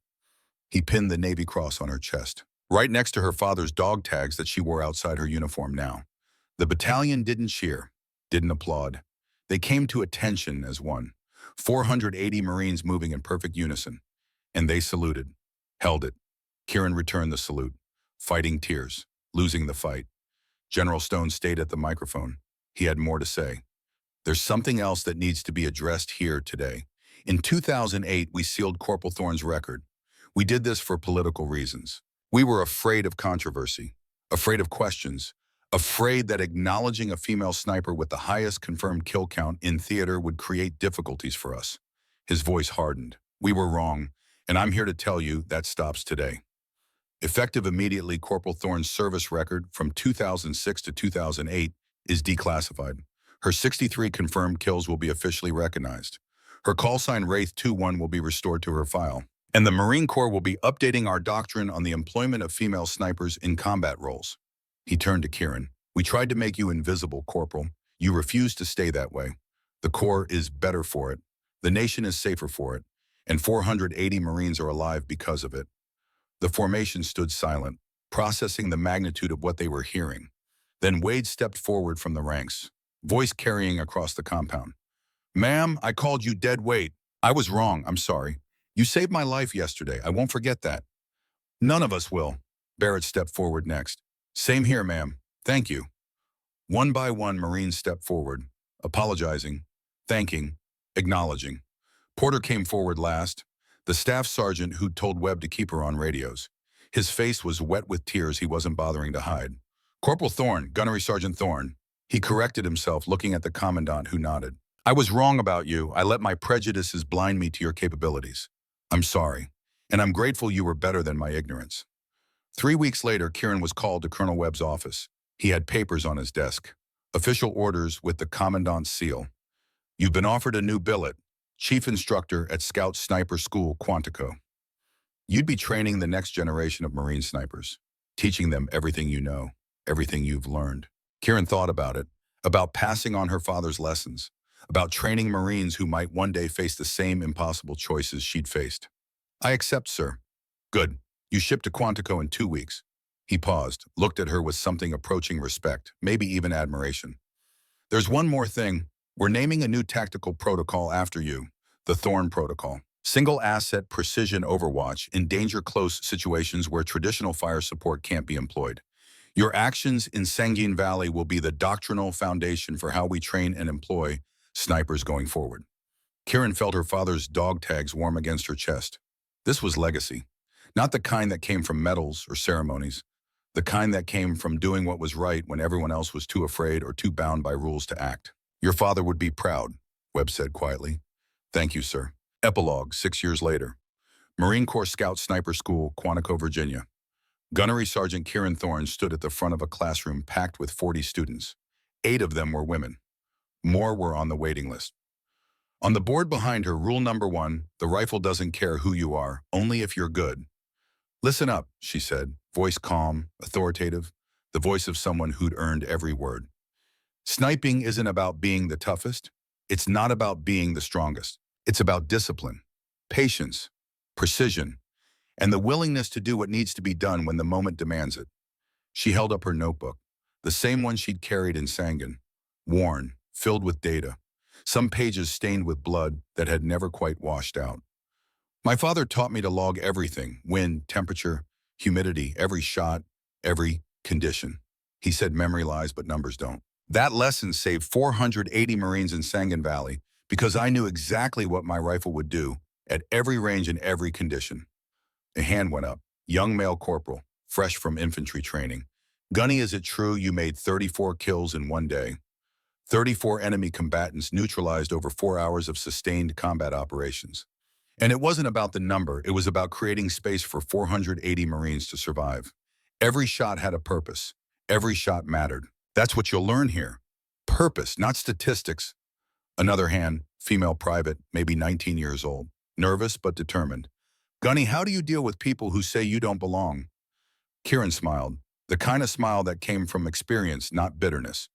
Speaker 1: He pinned the Navy Cross on her chest, right next to her father's dog tags that she wore outside her uniform now. The battalion didn't cheer, didn't applaud. They came to attention as one. 480 Marines moving in perfect unison. And they saluted, held it. Kieran returned the salute, fighting tears, losing the fight. General Stone stayed at the microphone. He had more to say. There's something else that needs to be addressed here today. In 2008, we sealed Corporal Thorne's record. We did this for political reasons. We were afraid of controversy, afraid of questions, afraid that acknowledging a female sniper with the highest confirmed kill count in theater would create difficulties for us. His voice hardened. We were wrong, and I'm here to tell you that stops today. Effective immediately, Corporal Thorne's service record from 2006 to 2008 is declassified. Her 63 confirmed kills will be officially recognized. Her call sign Wraith 21 will be restored to her file. And the Marine Corps will be updating our doctrine on the employment of female snipers in combat roles. He turned to Kieran. We tried to make you invisible, Corporal. You refused to stay that way. The Corps is better for it. The nation is safer for it. And 480 Marines are alive because of it. The formation stood silent, processing the magnitude of what they were hearing. Then Wade stepped forward from the ranks, voice carrying across the compound. Ma'am, I called you dead weight. I was wrong, I'm sorry. You saved my life yesterday, I won't forget that. None of us will. Barrett stepped forward next. Same here, ma'am. Thank you. One by one, Marines stepped forward, apologizing, thanking, acknowledging. Porter came forward last, the staff sergeant who'd told Webb to keep her on radios. His face was wet with tears he wasn't bothering to hide. Corporal Thorne, Gunnery Sergeant Thorne. He corrected himself, looking at the commandant, who nodded. I was wrong about you. I let my prejudices blind me to your capabilities. I'm sorry, and I'm grateful you were better than my ignorance. 3 weeks later, Kieran was called to Colonel Webb's office. He had papers on his desk, official orders with the commandant's seal. You've been offered a new billet, chief instructor at Scout Sniper School, Quantico. You'd be training the next generation of Marine snipers, teaching them everything you know, everything you've learned. Kieran thought about it, about passing on her father's lessons, about training Marines who might one day face the same impossible choices she'd faced. I accept, sir. Good. You ship to Quantico in 2 weeks. He paused, looked at her with something approaching respect, maybe even admiration. There's one more thing. We're naming a new tactical protocol after you, the Thorne Protocol. Single asset precision overwatch in danger close situations where traditional fire support can't be employed. Your actions in Sangin Valley will be the doctrinal foundation for how we train and employ snipers going forward. Kieran felt her father's dog tags warm against her chest. This was legacy. Not the kind that came from medals or ceremonies. The kind that came from doing what was right when everyone else was too afraid or too bound by rules to act. Your father would be proud, Webb said quietly. Thank you, sir. Epilogue, 6 years later. Marine Corps Scout Sniper School, Quantico, Virginia. Gunnery Sergeant Kieran Thorne stood at the front of a classroom packed with 40 students. 8 of them were women. More were on the waiting list. On the board behind her, rule number 1, the rifle doesn't care who you are, only if you're good. Listen up, she said, voice calm, authoritative, the voice of someone who'd earned every word. Sniping isn't about being the toughest. It's not about being the strongest. It's about discipline, patience, precision, and the willingness to do what needs to be done when the moment demands it. She held up her notebook, the same one she'd carried in Sangin, worn, filled with data, some pages stained with blood that had never quite washed out. My father taught me to log everything: wind, temperature, humidity, every shot, every condition. He said memory lies, but numbers don't. That lesson saved 480 Marines in Sangin Valley because I knew exactly what my rifle would do at every range and every condition. A hand went up. Young male corporal, fresh from infantry training. Gunny, is it true you made 34 kills in one day? 34 enemy combatants neutralized over 4 hours of sustained combat operations. And it wasn't about the number, it was about creating space for 480 Marines to survive. Every shot had a purpose. Every shot mattered. That's what you'll learn here. Purpose, not statistics. Another hand, female private, maybe 19 years old, nervous but determined. Gunny, how do you deal with people who say you don't belong? Kieran smiled, the kind of smile that came from experience, not bitterness.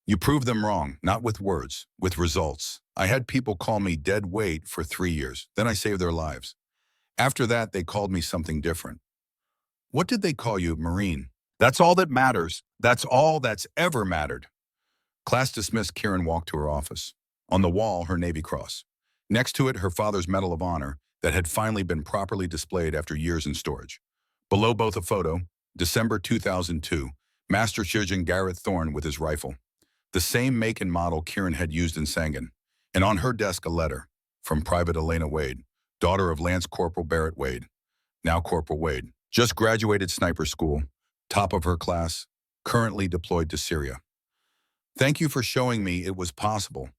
Speaker 1: You prove them wrong, not with words, with results. I had people call me dead weight for 3 years. Then I saved their lives. After that, they called me something different. What did they call you, Marine? That's all that matters. That's all that's ever mattered. Class dismissed. Kieran walked to her office. On the wall, her Navy Cross. Next to it, her father's Medal of Honor that had finally been properly displayed after years in storage. Below both a photo, December 2002, Master Surgeon Garrett Thorne with his rifle. The same make and model Kieran had used in Sangin. And on her desk, a letter from Private Elena Wade, daughter of Lance Corporal Barrett Wade, now Corporal Wade, just graduated sniper school, top of her class, currently deployed to Syria. Thank you for showing me it was possible.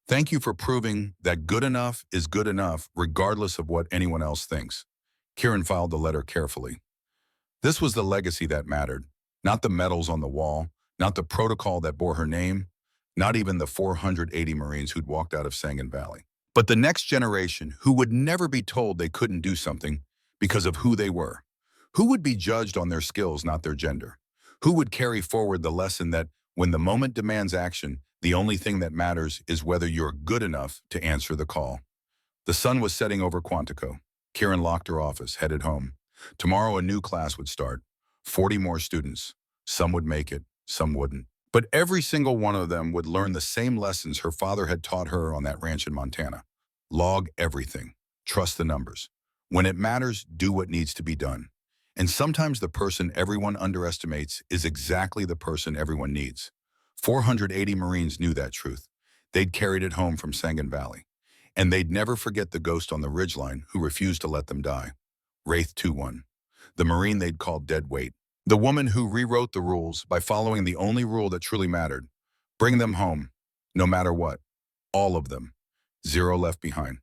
Speaker 1: Thank you for proving that good enough is good enough regardless of what anyone else thinks. Kieran filed the letter carefully. This was the legacy that mattered, not the medals on the wall, not the protocol that bore her name, not even the 480 Marines who'd walked out of Sangin Valley, but the next generation who would never be told they couldn't do something because of who they were, who would be judged on their skills, not their gender, who would carry forward the lesson that when the moment demands action, the only thing that matters is whether you're good enough to answer the call. The sun was setting over Quantico. Kieran locked her office, headed home. Tomorrow a new class would start. 40 more students. Some would make it, some wouldn't. But every single one of them would learn the same lessons her father had taught her on that ranch in Montana. Log everything. Trust the numbers. When it matters, do what needs to be done. And sometimes the person everyone underestimates is exactly the person everyone needs. 480 Marines knew that truth. They'd carried it home from Sangin Valley. And they'd never forget the ghost on the ridgeline who refused to let them die. Wraith 2-1. The Marine they'd called dead weight. The woman who rewrote the rules by following the only rule that truly mattered. Bring them home, no matter what. All of them. Zero left behind.